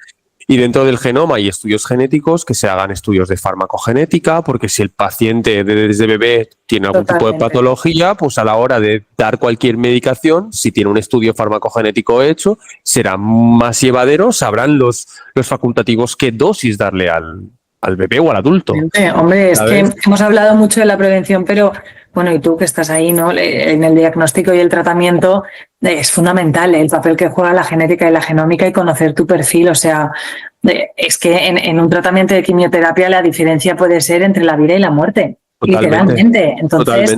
Y dentro del genoma hay estudios genéticos, que se hagan estudios de farmacogenética, porque si el paciente desde bebé tiene algún tipo de patología, pues a la hora de dar cualquier medicación, si tiene un estudio farmacogenético hecho, será más llevadero, sabrán los facultativos qué dosis darle al bebé o al adulto. Hombre, es que hemos hablado mucho de la prevención, pero bueno, y tú que estás ahí, ¿no? En el diagnóstico y el tratamiento es fundamental el papel que juega la genética y la genómica y conocer tu perfil. O sea, es que en un tratamiento de quimioterapia la diferencia puede ser entre la vida y la muerte. Literalmente. Entonces,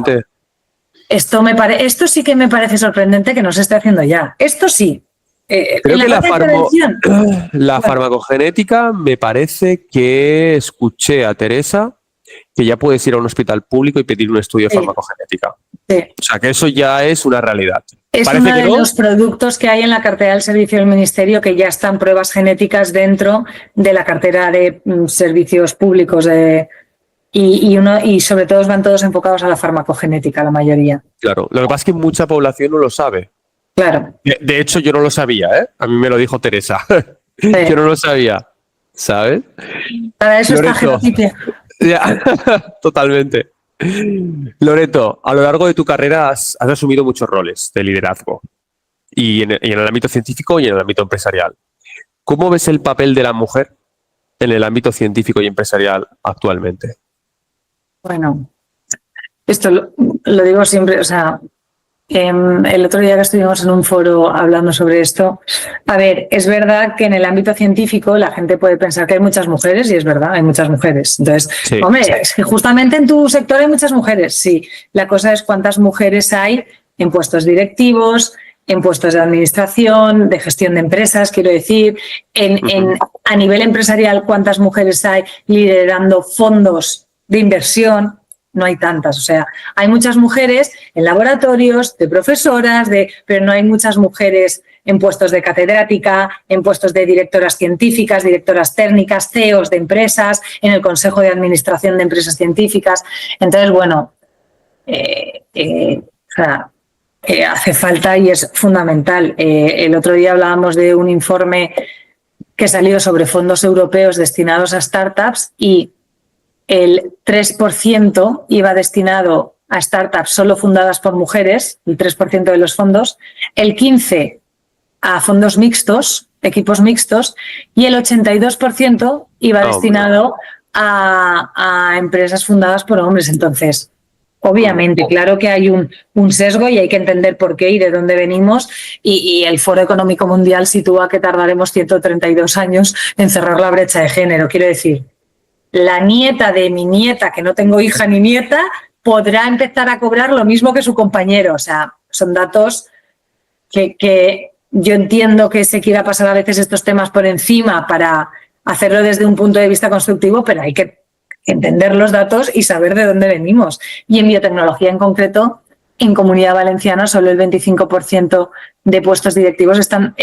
esto sí que me parece sorprendente que no se esté haciendo ya. Esto sí. Creo que la farmacogenética, me parece que escuché a Teresa que ya puedes ir a un hospital público y pedir un estudio de farmacogenética. Sí. O sea, que eso ya es una realidad. Es uno de los productos que hay en la cartera del servicio del Ministerio, que ya están pruebas genéticas dentro de la cartera de servicios públicos y sobre todo van todos enfocados a la farmacogenética, la mayoría. Claro, lo que pasa es que mucha población no lo sabe. Claro. De hecho, yo no lo sabía, A mí me lo dijo Teresa. Sí. Yo no lo sabía, ¿sabes? Para eso está Genotipia. Totalmente. Loreto, a lo largo de tu carrera has asumido muchos roles de liderazgo y en el ámbito científico y en el ámbito empresarial. ¿Cómo ves el papel de la mujer en el ámbito científico y empresarial actualmente? Bueno, esto lo digo siempre, o sea, el otro día que estuvimos en un foro hablando sobre esto, a ver, es verdad que en el ámbito científico la gente puede pensar que hay muchas mujeres y es verdad, hay muchas mujeres. Entonces, hombre, es que justamente en tu sector hay muchas mujeres, sí. La cosa es cuántas mujeres hay en puestos directivos, en puestos de administración, de gestión de empresas, quiero decir, a nivel empresarial, cuántas mujeres hay liderando fondos de inversión. No hay tantas, o sea, hay muchas mujeres en laboratorios, de profesoras, pero no hay muchas mujeres en puestos de catedrática, en puestos de directoras científicas, directoras técnicas, CEOs de empresas, en el Consejo de Administración de Empresas Científicas. Entonces, bueno, hace falta y es fundamental. El otro día hablábamos de un informe que salió sobre fondos europeos destinados a startups y el 3% iba destinado a startups solo fundadas por mujeres, el 3% de los fondos, el 15% a fondos mixtos, equipos mixtos, y el 82% iba destinado a empresas fundadas por hombres. Entonces, obviamente, claro que hay un sesgo y hay que entender por qué y de dónde venimos, y el Foro Económico Mundial sitúa que tardaremos 132 años en cerrar la brecha de género. Quiero decir, la nieta de mi nieta, que no tengo hija ni nieta, podrá empezar a cobrar lo mismo que su compañero. O sea, son datos que yo entiendo que se quiera pasar a veces estos temas por encima para hacerlo desde un punto de vista constructivo, pero hay que entender los datos y saber de dónde venimos. Y en biotecnología en concreto, en Comunidad Valenciana, solo el 25% de puestos directivos están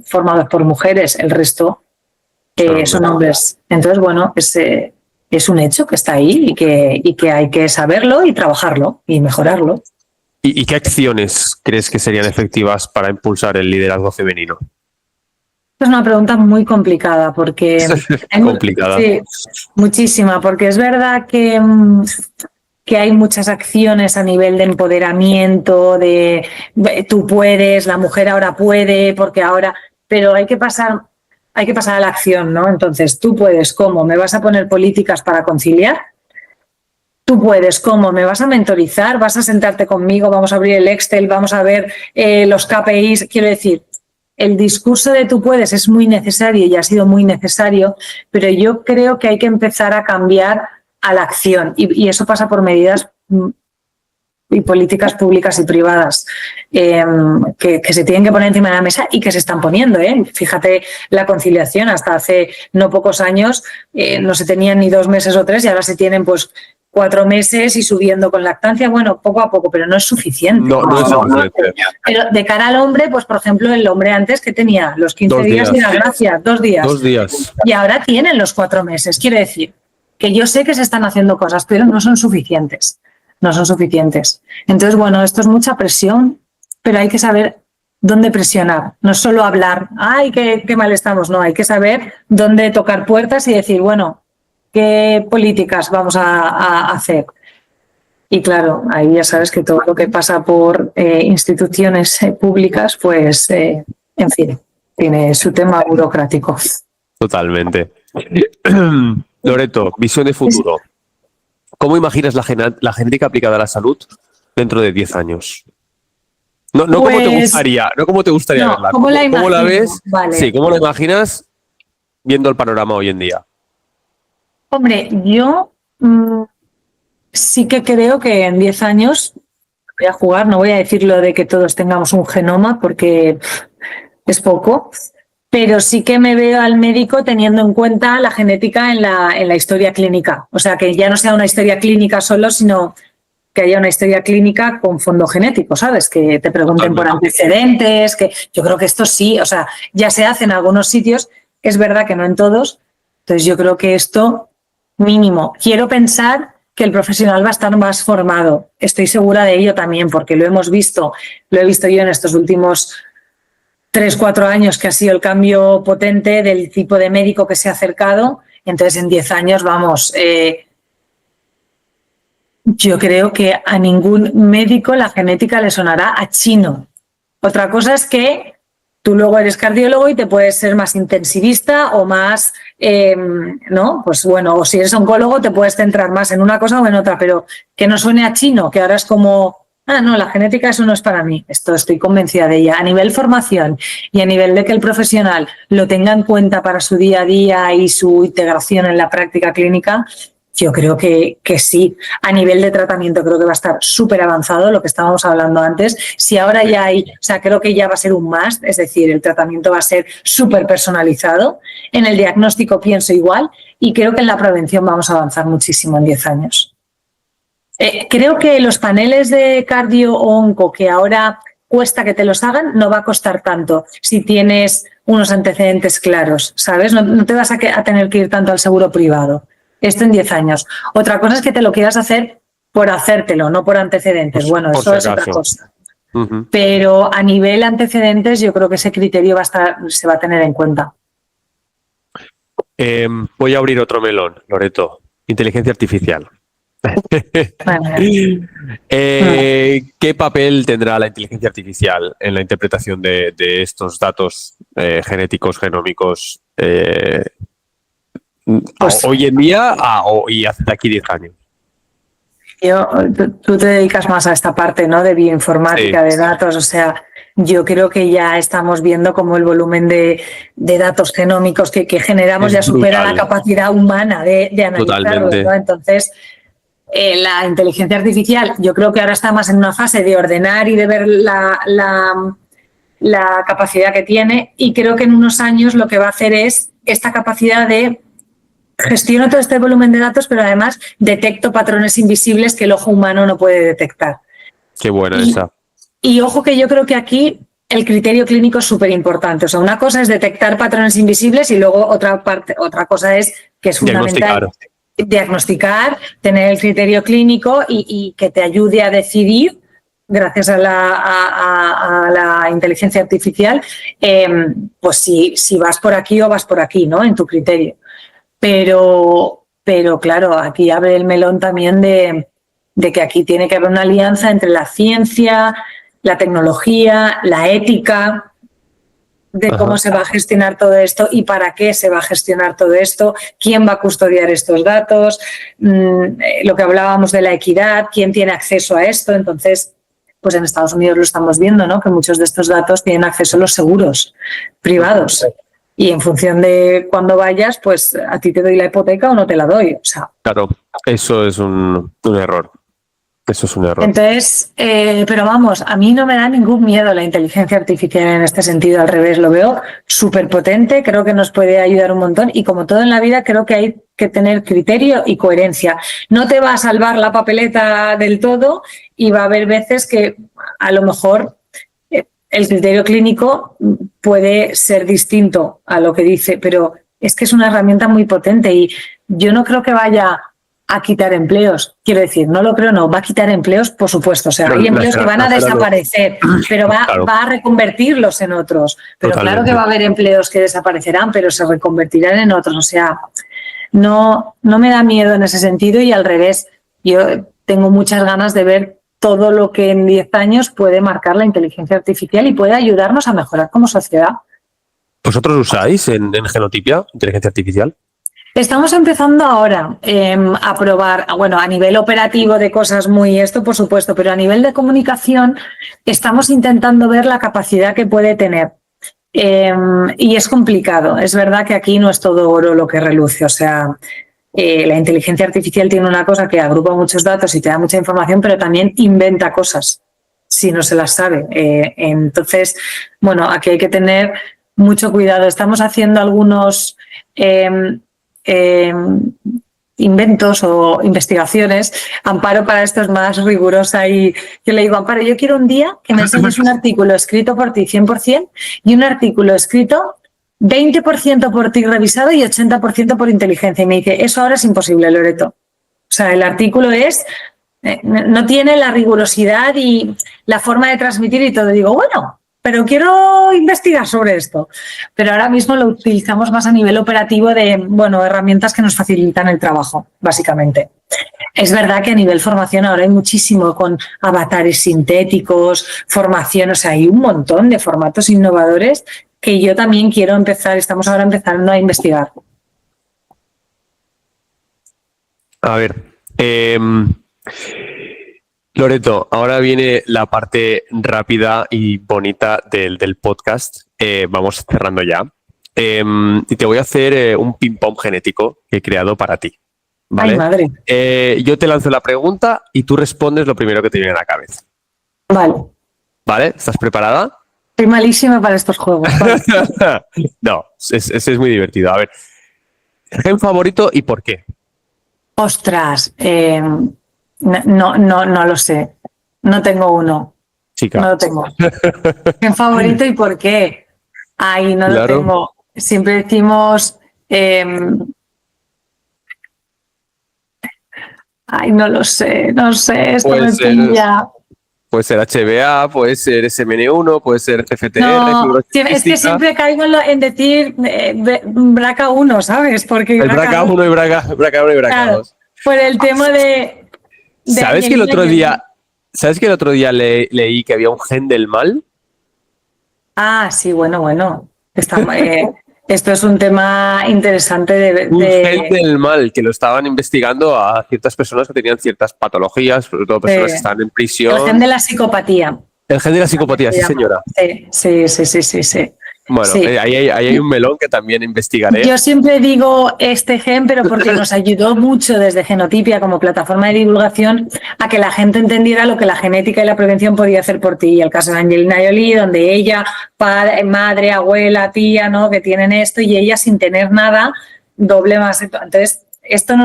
formados por mujeres, el resto son hombres. Entonces, bueno, es un hecho que está ahí y que hay que saberlo y trabajarlo y mejorarlo. ¿Y qué acciones crees que serían efectivas para impulsar el liderazgo femenino? Es una pregunta muy complicada porque hay complicada. Sí, muchísima, porque es verdad que hay muchas acciones a nivel de empoderamiento, de tú puedes, la mujer ahora puede, porque ahora, pero hay que pasar a la acción, ¿no? Entonces, tú puedes, ¿cómo? ¿Me vas a poner políticas para conciliar? Tú puedes, ¿cómo? ¿Me vas a mentorizar? ¿Vas a sentarte conmigo? Vamos a abrir el Excel, vamos a ver los KPIs. Quiero decir, el discurso de tú puedes es muy necesario y ha sido muy necesario, pero yo creo que hay que empezar a cambiar a la acción y eso pasa por medidas y políticas públicas y privadas que se tienen que poner encima de la mesa y que se están poniendo. Fíjate la conciliación, hasta hace no pocos años no se tenían ni 2 meses o 3 y ahora se tienen pues 4 meses y subiendo con lactancia, bueno, poco a poco, pero no es suficiente. No es suficiente. Pero de cara al hombre, pues por ejemplo, el hombre antes que tenía los 15 2 días de la gracia, 2 días. 2 días. Y ahora tienen los 4 meses. Quiere decir que yo sé que se están haciendo cosas, pero no son suficientes. No son suficientes. Entonces, bueno, esto es mucha presión, pero hay que saber dónde presionar. No es solo hablar, ¡ay, qué mal estamos! No, hay que saber dónde tocar puertas y decir, bueno, ¿qué políticas vamos a hacer? Y claro, ahí ya sabes que todo lo que pasa por instituciones públicas, pues, en fin, tiene su tema burocrático. Totalmente. Loreto, visión de futuro. ¿Cómo imaginas la genética aplicada a la salud dentro de 10 años? No pues, cómo te gustaría, no cómo te gustaría no, verla. ¿Cómo la ves? Vale. Sí, ¿cómo la imaginas viendo el panorama hoy en día? Hombre, yo sí que creo que en 10 años voy a jugar, no voy a decir lo de que todos tengamos un genoma porque es poco, pero sí que me veo al médico teniendo en cuenta la genética en la historia clínica. O sea, que ya no sea una historia clínica solo, sino que haya una historia clínica con fondo genético, ¿sabes? Que te pregunten por antecedentes, que yo creo que esto sí, o sea, ya se hace en algunos sitios, es verdad que no en todos, entonces yo creo que esto mínimo. Quiero pensar que el profesional va a estar más formado, estoy segura de ello también, porque lo he visto yo en estos últimos 3-4 años que ha sido el cambio potente del tipo de médico que se ha acercado, entonces en 10 años vamos... Yo creo que a ningún médico la genética le sonará a chino. Otra cosa es que tú luego eres cardiólogo y te puedes ser más intensivista o más, ¿no? Pues bueno, o si eres oncólogo te puedes centrar más en una cosa o en otra, pero que no suene a chino, que ahora es como, no, la genética eso no es para mí. Esto estoy convencida de ella. A nivel formación y a nivel de que el profesional lo tenga en cuenta para su día a día y su integración en la práctica clínica, yo creo que sí. A nivel de tratamiento creo que va a estar súper avanzado, lo que estábamos hablando antes. Si ahora ya hay, o sea, creo que ya va a ser un must, es decir, el tratamiento va a ser súper personalizado. En el diagnóstico pienso igual y creo que en la prevención vamos a avanzar muchísimo en 10 años. Creo que los paneles de cardio o onco que ahora cuesta que te los hagan, no va a costar tanto si tienes unos antecedentes claros, ¿sabes? No te vas a tener que ir tanto al seguro privado. Esto en 10 años. Otra cosa es que te lo quieras hacer por hacértelo, no por antecedentes. Pues, bueno, eso es otra cosa. Pero a nivel antecedentes yo creo que ese criterio se va a tener en cuenta. Voy a abrir otro melón, Loreto. Inteligencia artificial. ¿Qué papel tendrá la inteligencia artificial en la interpretación de estos datos genéticos, genómicos pues, hoy en día y hasta aquí 10 años? Tú te dedicas más a esta parte, ¿no? De bioinformática, sí, de datos, o sea, yo creo que ya estamos viendo cómo el volumen de datos genómicos que generamos ya supera la capacidad humana de analizarlos, ¿no? Entonces, la inteligencia artificial yo creo que ahora está más en una fase de ordenar y de ver la capacidad que tiene, y creo que en unos años lo que va a hacer es esta capacidad de gestiono todo este volumen de datos, pero además detecto patrones invisibles que el ojo humano no puede detectar. Qué buena esa. Y ojo que yo creo que aquí el criterio clínico es súper importante. O sea, una cosa es detectar patrones invisibles y luego otra cosa es que es fundamental diagnosticar, tener el criterio clínico y que te ayude a decidir, gracias a la la inteligencia artificial, pues si vas por aquí o vas por aquí, ¿no? En tu criterio. Pero claro, aquí abre el melón también de que aquí tiene que haber una alianza entre la ciencia, la tecnología, la ética, de cómo se va a gestionar todo esto y para qué se va a gestionar todo esto, quién va a custodiar estos datos, lo que hablábamos de la equidad, quién tiene acceso a esto. Entonces, pues en Estados Unidos lo estamos viendo, ¿no? Que muchos de estos datos tienen acceso a los seguros privados. Y en función de cuándo vayas, pues a ti te doy la hipoteca o no te la doy. O sea. Claro, eso es un error. Eso es un error. Entonces, pero vamos, a mí no me da ningún miedo la inteligencia artificial en este sentido, al revés, lo veo súper potente, creo que nos puede ayudar un montón y como todo en la vida creo que hay que tener criterio y coherencia. No te va a salvar la papeleta del todo y va a haber veces que a lo mejor el criterio clínico puede ser distinto a lo que dice, pero es que es una herramienta muy potente y yo no creo que vaya a quitar empleos. Quiero decir, no lo creo, no. Va a quitar empleos, por supuesto. O sea, hay empleos que van a desaparecer, pero va a reconvertirlos en otros. Pero claro que va a haber empleos que desaparecerán, pero se reconvertirán en otros. O sea, no me da miedo en ese sentido y al revés. Yo tengo muchas ganas de ver todo lo que en 10 años puede marcar la inteligencia artificial y puede ayudarnos a mejorar como sociedad. ¿Vosotros usáis en Genotipia inteligencia artificial? Estamos empezando ahora a probar, bueno, a nivel operativo de cosas muy esto, por supuesto, pero a nivel de comunicación estamos intentando ver la capacidad que puede tener. Y es complicado. Es verdad que aquí no es todo oro lo que reluce. O sea, la inteligencia artificial tiene una cosa que agrupa muchos datos y te da mucha información, pero también inventa cosas si no se las sabe. Entonces, bueno, aquí hay que tener mucho cuidado. Estamos haciendo algunos inventos o investigaciones. Amparo para esto es más rigurosa y yo le digo, Amparo, yo quiero un día que me enseñes un artículo escrito por ti 100% y un artículo escrito 20% por ti revisado y 80% por inteligencia. Y me dice, eso ahora es imposible, Loreto. O sea, el artículo no tiene la rigurosidad y la forma de transmitir y todo. Digo, bueno, pero quiero investigar sobre esto. Pero ahora mismo lo utilizamos más a nivel operativo de, bueno, herramientas que nos facilitan el trabajo, básicamente. Es verdad que a nivel formación ahora hay muchísimo con avatares sintéticos, formación, o sea, hay un montón de formatos innovadores que yo también quiero empezar, estamos ahora empezando a investigar. A ver, Loreto, ahora viene la parte rápida y bonita del podcast. Vamos cerrando ya. Y te voy a hacer un ping-pong genético que he creado para ti. ¿Vale? Ay, madre. Yo te lanzo la pregunta y tú respondes lo primero que te viene a la cabeza. Vale. ¿Vale? ¿Estás preparada? Soy malísima para estos juegos. Vale. No, es muy divertido. A ver, gen favorito y por qué. Ostras, no lo sé. No tengo uno. Chica. No lo tengo. ¿Gen favorito y por qué? Ay, no lo tengo. Siempre decimos... ay, no lo sé, esto me pilla. Puede ser HbA, puede ser SMN1, puede ser FTR. No, es que siempre caigo en decir BRCA1, ¿sabes? Porque el BRCA1 y BRCA1 y BRCA2. Claro, por el tema de ¿Sabes que el otro día leí que había un gen del mal? Ah, sí, bueno. Esto es un tema interesante un gen del mal, que lo estaban investigando a ciertas personas que tenían ciertas patologías, sobre todo personas que estaban en prisión. El gen de la psicopatía. El gen de la psicopatía, sí, señora. Sí. Bueno, sí. Ahí hay un melón que también investigaré. Yo siempre digo este gen, pero porque nos ayudó mucho desde Genotipia como plataforma de divulgación a que la gente entendiera lo que la genética y la prevención podía hacer por ti. Y el caso de Angelina Jolie, donde ella, padre, madre, abuela, tía, ¿no? Que tienen esto y ella sin tener nada, doble más. Entonces, esto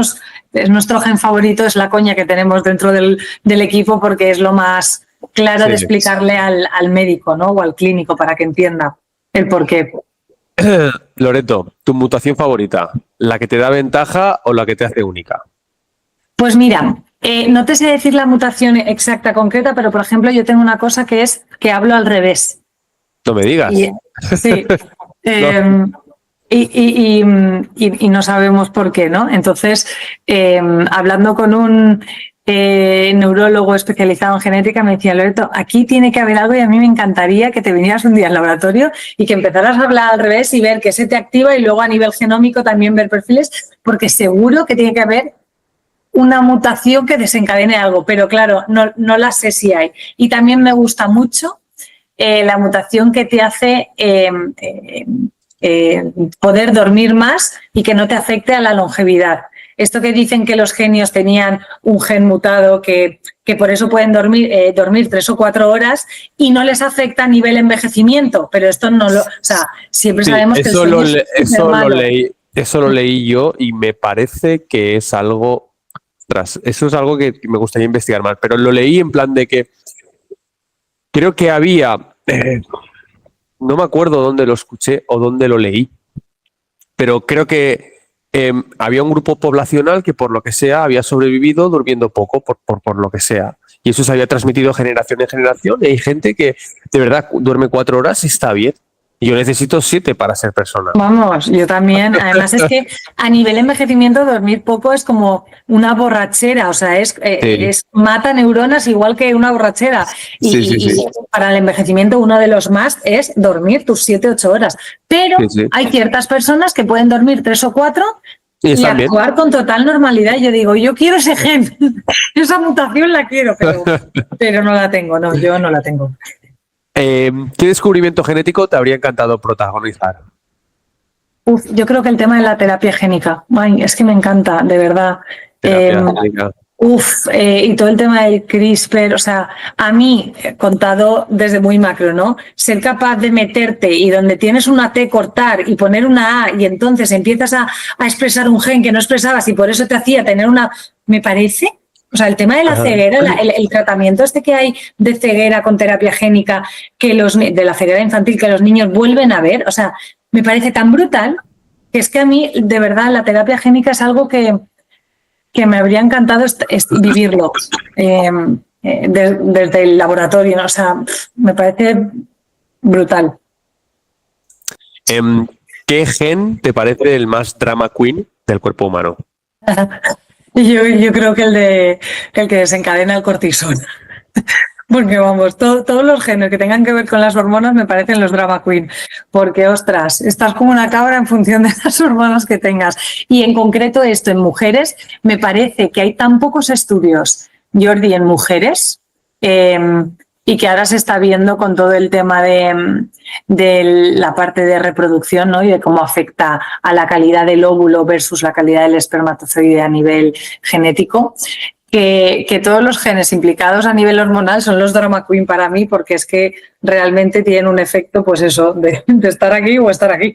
es nuestro gen favorito, es la coña que tenemos dentro del equipo porque es lo más claro de explicarle al médico, ¿no? O al clínico para que entienda el por qué. Loreto, ¿tu mutación favorita? ¿La que te da ventaja o la que te hace única? Pues mira, no te sé decir la mutación exacta, concreta, pero por ejemplo yo tengo una cosa que es que hablo al revés. No me digas. Sí. Y no sabemos por qué, ¿no? Entonces, hablando con un neurólogo especializado en genética, me decía, Loreto, aquí tiene que haber algo y a mí me encantaría que te vinieras un día al laboratorio y que empezaras a hablar al revés y ver qué se te activa y luego a nivel genómico también ver perfiles, porque seguro que tiene que haber una mutación que desencadene algo, pero claro, no la sé si hay. Y también me gusta mucho la mutación que te hace poder dormir más y que no te afecte a la longevidad. Esto que dicen que los genios tenían un gen mutado que por eso pueden dormir 3 o 4 horas y no les afecta a nivel envejecimiento, pero esto no lo... O sea, siempre sabemos que el sueño eso lo leí yo y me parece que es algo... Eso es algo que me gustaría investigar más, pero lo leí en plan de que creo que había... no me acuerdo dónde lo escuché o dónde lo leí, pero creo que había un grupo poblacional que por lo que sea había sobrevivido durmiendo poco, por lo que sea. Y eso se había transmitido generación en generación y hay gente que de verdad duerme 4 horas y está bien. Y yo necesito 7 para ser persona. Vamos, yo también. Además es que a nivel envejecimiento dormir poco es como una borrachera, o sea, mata neuronas igual que una borrachera. Y para el envejecimiento uno de los más es dormir tus 7-8 horas. Pero hay ciertas personas que pueden dormir 3 o 4 y actuar con total normalidad. Yo digo, yo quiero ese gen, esa mutación la quiero, pero no la tengo, no, yo no la tengo. ¿Qué descubrimiento genético te habría encantado protagonizar? Yo creo que el tema de la terapia génica. Ay, es que me encanta, de verdad. Y todo el tema del CRISPR, o sea, a mí, contado desde muy macro, ¿no? Ser capaz de meterte y donde tienes una T cortar y poner una A y entonces empiezas a expresar un gen que no expresabas y por eso te hacía tener una... Me parece... O sea, el tema de la ceguera, el tratamiento que hay de ceguera con terapia génica, de la ceguera infantil que los niños vuelven a ver, o sea, me parece tan brutal que es que a mí, de verdad, la terapia génica es algo que me habría encantado vivirlo desde el laboratorio, ¿no? O sea, me parece brutal. ¿Qué gen te parece el más drama queen del cuerpo humano? Yo creo que el que desencadena el cortisol. Porque vamos, todos los genes que tengan que ver con las hormonas me parecen los drama queen. Porque, ostras, estás como una cabra en función de las hormonas que tengas. Y en concreto esto, en mujeres, me parece que hay tan pocos estudios, Jordi, en mujeres, y que ahora se está viendo con todo el tema de la parte de reproducción, ¿no? Y de cómo afecta a la calidad del óvulo versus la calidad del espermatozoide a nivel genético, que todos los genes implicados a nivel hormonal son los drama queen para mí, porque es que realmente tienen un efecto, pues eso, de estar aquí o estar aquí.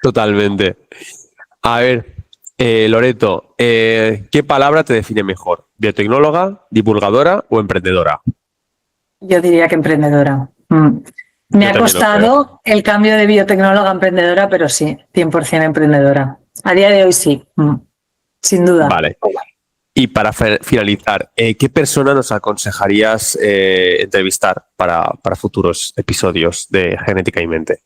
Totalmente. A ver, Loreto, ¿qué palabra te define mejor? ¿Biotecnóloga, divulgadora o emprendedora? Yo diría que emprendedora. Me ha costado el cambio de biotecnóloga a emprendedora, pero sí, 100% emprendedora. A día de hoy sí, sin duda. Vale. Y para finalizar, ¿qué persona nos aconsejarías entrevistar para futuros episodios de Genética y Mente?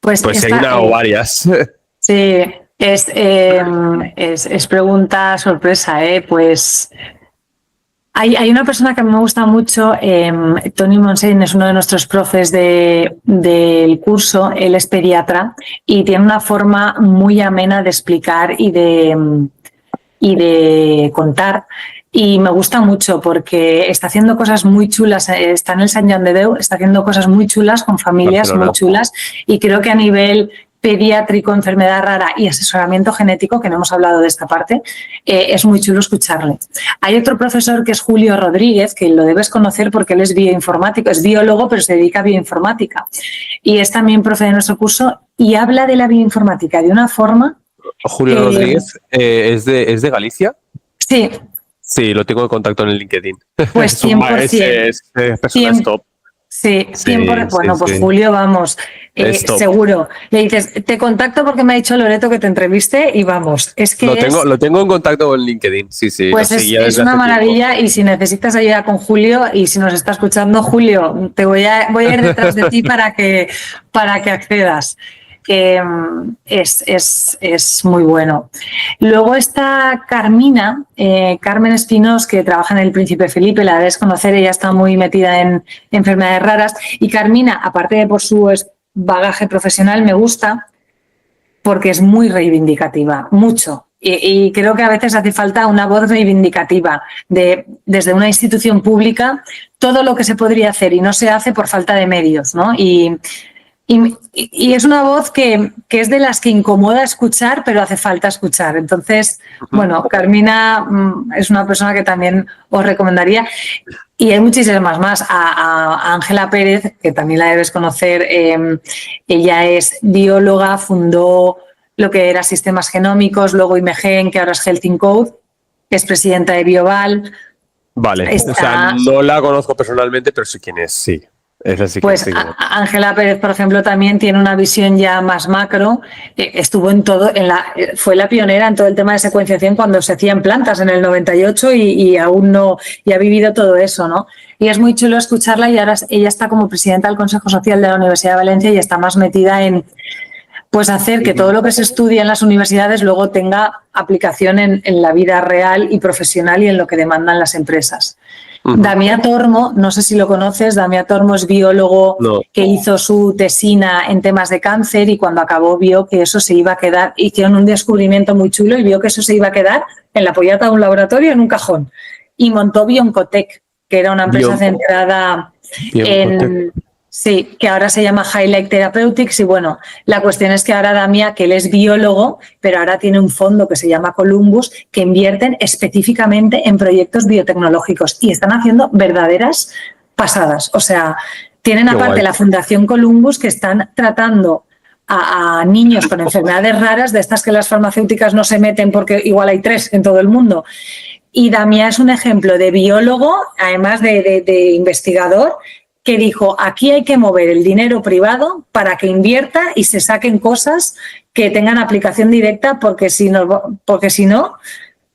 Pues hay una o varias. Sí, es pregunta sorpresa, pues... Hay una persona que me gusta mucho, Tony Monsen, es uno de nuestros profes del curso, él es pediatra y tiene una forma muy amena de explicar y de contar. Y me gusta mucho porque está haciendo cosas muy chulas, está en el Sant Joan de Déu, está haciendo cosas muy chulas con familias muy chulas y creo que a nivel pediátrico, enfermedad rara y asesoramiento genético, que no hemos hablado de esta parte, es muy chulo escucharle. Hay otro profesor que es Julio Rodríguez, que lo debes conocer porque él es bioinformático, es biólogo, pero se dedica a bioinformática. Y es también profe de nuestro curso y habla de la bioinformática de una forma... Julio Rodríguez, ¿es de Galicia? Sí. Sí, lo tengo en contacto en el LinkedIn. Pues 100%. Es personas top. Sí, 100%. Bueno, pues Julio, vamos, seguro. Le dices, te contacto porque me ha dicho Loreto que te entreviste y vamos. Es que lo tengo en contacto con LinkedIn, sí. Pues es una maravilla tiempo. Y si necesitas ayuda con Julio y si nos está escuchando, Julio, voy a ir detrás de ti para que accedas. Es muy bueno. Luego está Carmina, Carmen Espinós, que trabaja en el Príncipe Felipe, la debes conocer, ella está muy metida en enfermedades raras. Y Carmina, aparte de por su bagaje profesional, me gusta porque es muy reivindicativa, mucho. Y creo que a veces hace falta una voz reivindicativa desde una institución pública, todo lo que se podría hacer y no se hace por falta de medios, ¿no? Y es una voz que es de las que incomoda escuchar, pero hace falta escuchar. Entonces, bueno, Carmina es una persona que también os recomendaría. Y hay muchísimas más. A Ángela Pérez, que también la debes conocer, ella es bióloga, fundó lo que era Sistemas Genómicos, luego IMEGEN, que ahora es Health in Code, es presidenta de Bioval. Vale, o sea, no la conozco personalmente, pero sé quién es, sí. Pues Ángela Pérez, por ejemplo, también tiene una visión ya más macro. Estuvo en todo, fue la pionera en todo el tema de secuenciación cuando se hacían plantas en el 98 y aún no, y ha vivido todo eso, ¿no? Y es muy chulo escucharla y ahora ella está como presidenta del Consejo Social de la Universidad de Valencia y está más metida en pues hacer que todo lo que se estudia en las universidades luego tenga aplicación en la vida real y profesional y en lo que demandan las empresas. Damià Tormo, no sé si lo conoces, Damià Tormo es biólogo que hizo su tesina en temas de cáncer y cuando acabó vio que eso se iba a quedar, hicieron un descubrimiento muy chulo y vio que eso se iba a quedar en la pollata de un laboratorio en un cajón y montó Bioncotec, que era una empresa centrada en... Sí, que ahora se llama Highlight Therapeutics y bueno, la cuestión es que ahora Damià, que él es biólogo, pero ahora tiene un fondo que se llama Columbus, que invierten específicamente en proyectos biotecnológicos y están haciendo verdaderas pasadas. O sea, tienen aparte la Fundación Columbus que están tratando a niños con enfermedades raras, de estas que las farmacéuticas no se meten porque igual hay 3 en todo el mundo. Y Damià es un ejemplo de biólogo, además de investigador, que dijo, aquí hay que mover el dinero privado para que invierta y se saquen cosas que tengan aplicación directa, porque si no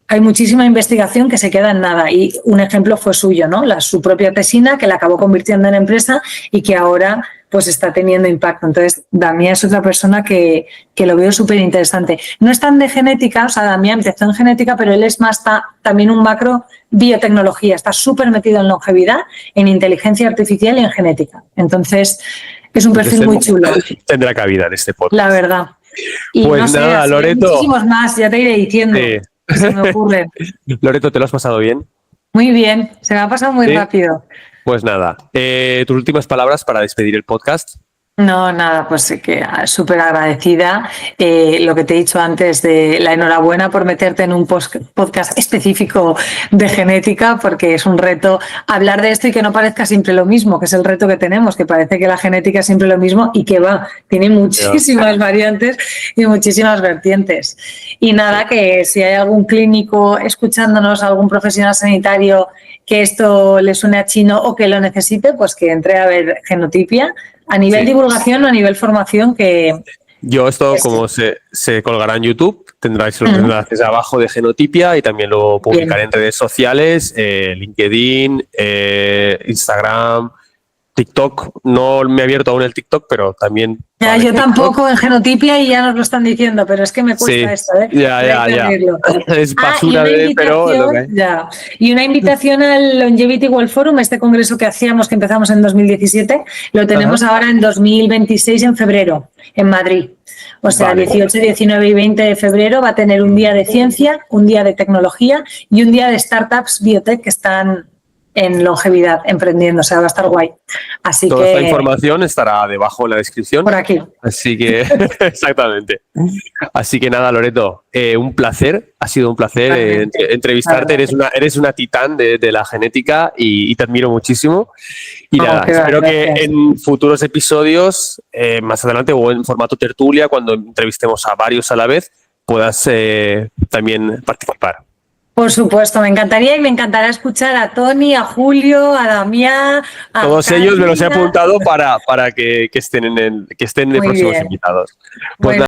hay muchísima investigación que se queda en nada. Y un ejemplo fue suyo, ¿no? Su propia tesina, que la acabó convirtiendo en empresa y que ahora pues está teniendo impacto. Entonces, Damià es otra persona que lo veo súper interesante. No es tan de genética, o sea, Damià empezó en genética, pero él es más también un macro biotecnología. Está súper metido en longevidad, en inteligencia artificial y en genética. Entonces, es un perfil muy chulo. Tendrá cabida en este podcast. La verdad. Y pues no sé, nada, Loreto. Hay muchísimos más, ya te iré diciendo. Que se me ocurren. Loreto, ¿te lo has pasado bien? Muy bien, se me ha pasado muy rápido. Pues nada, tus últimas palabras para despedir el podcast. No, nada, pues que súper agradecida. Lo que te he dicho antes, de la enhorabuena por meterte en un podcast específico de genética, porque es un reto hablar de esto y que no parezca siempre lo mismo, que es el reto que tenemos, que parece que la genética es siempre lo mismo y que tiene muchísimas variantes y muchísimas vertientes. Y nada, que si hay algún clínico escuchándonos, algún profesional sanitario que esto le suene a chino o que lo necesite, pues que entre a ver Genotipia. A nivel divulgación o a nivel formación que... Yo esto, como se colgará en YouTube, tendráis los enlaces abajo de Genotipia y también lo publicaré en redes sociales, LinkedIn, Instagram, TikTok. No me he abierto aún el TikTok, pero también... Ya, yo tampoco en Genotipia y ya nos lo están diciendo, pero es que me cuesta esto, ¿eh? Ya. Es basura pero... Y una invitación al Longevity World Forum, este congreso que hacíamos, que empezamos en 2017, lo tenemos ahora en 2026, en febrero, en Madrid. O sea, 18, 19 y 20 de febrero va a tener un día de ciencia, un día de tecnología y un día de startups biotech que están en longevidad, emprendiendo, o sea, va a estar guay. Así Toda esta información estará debajo en la descripción. Por aquí. Así que, exactamente. Así que nada, Loreto, un placer, ha sido un placer entrevistarte, eres una titán de la genética y te admiro muchísimo. Y nada, espero que en futuros episodios, más adelante o en formato tertulia, cuando entrevistemos a varios a la vez, puedas también participar. Por supuesto, me encantaría y me encantará escuchar a Tony, a Julio, a Damián, a Todos ellos me los he Karina. apuntado para que estén de Muy próximos bien. invitados. Pues Bueno,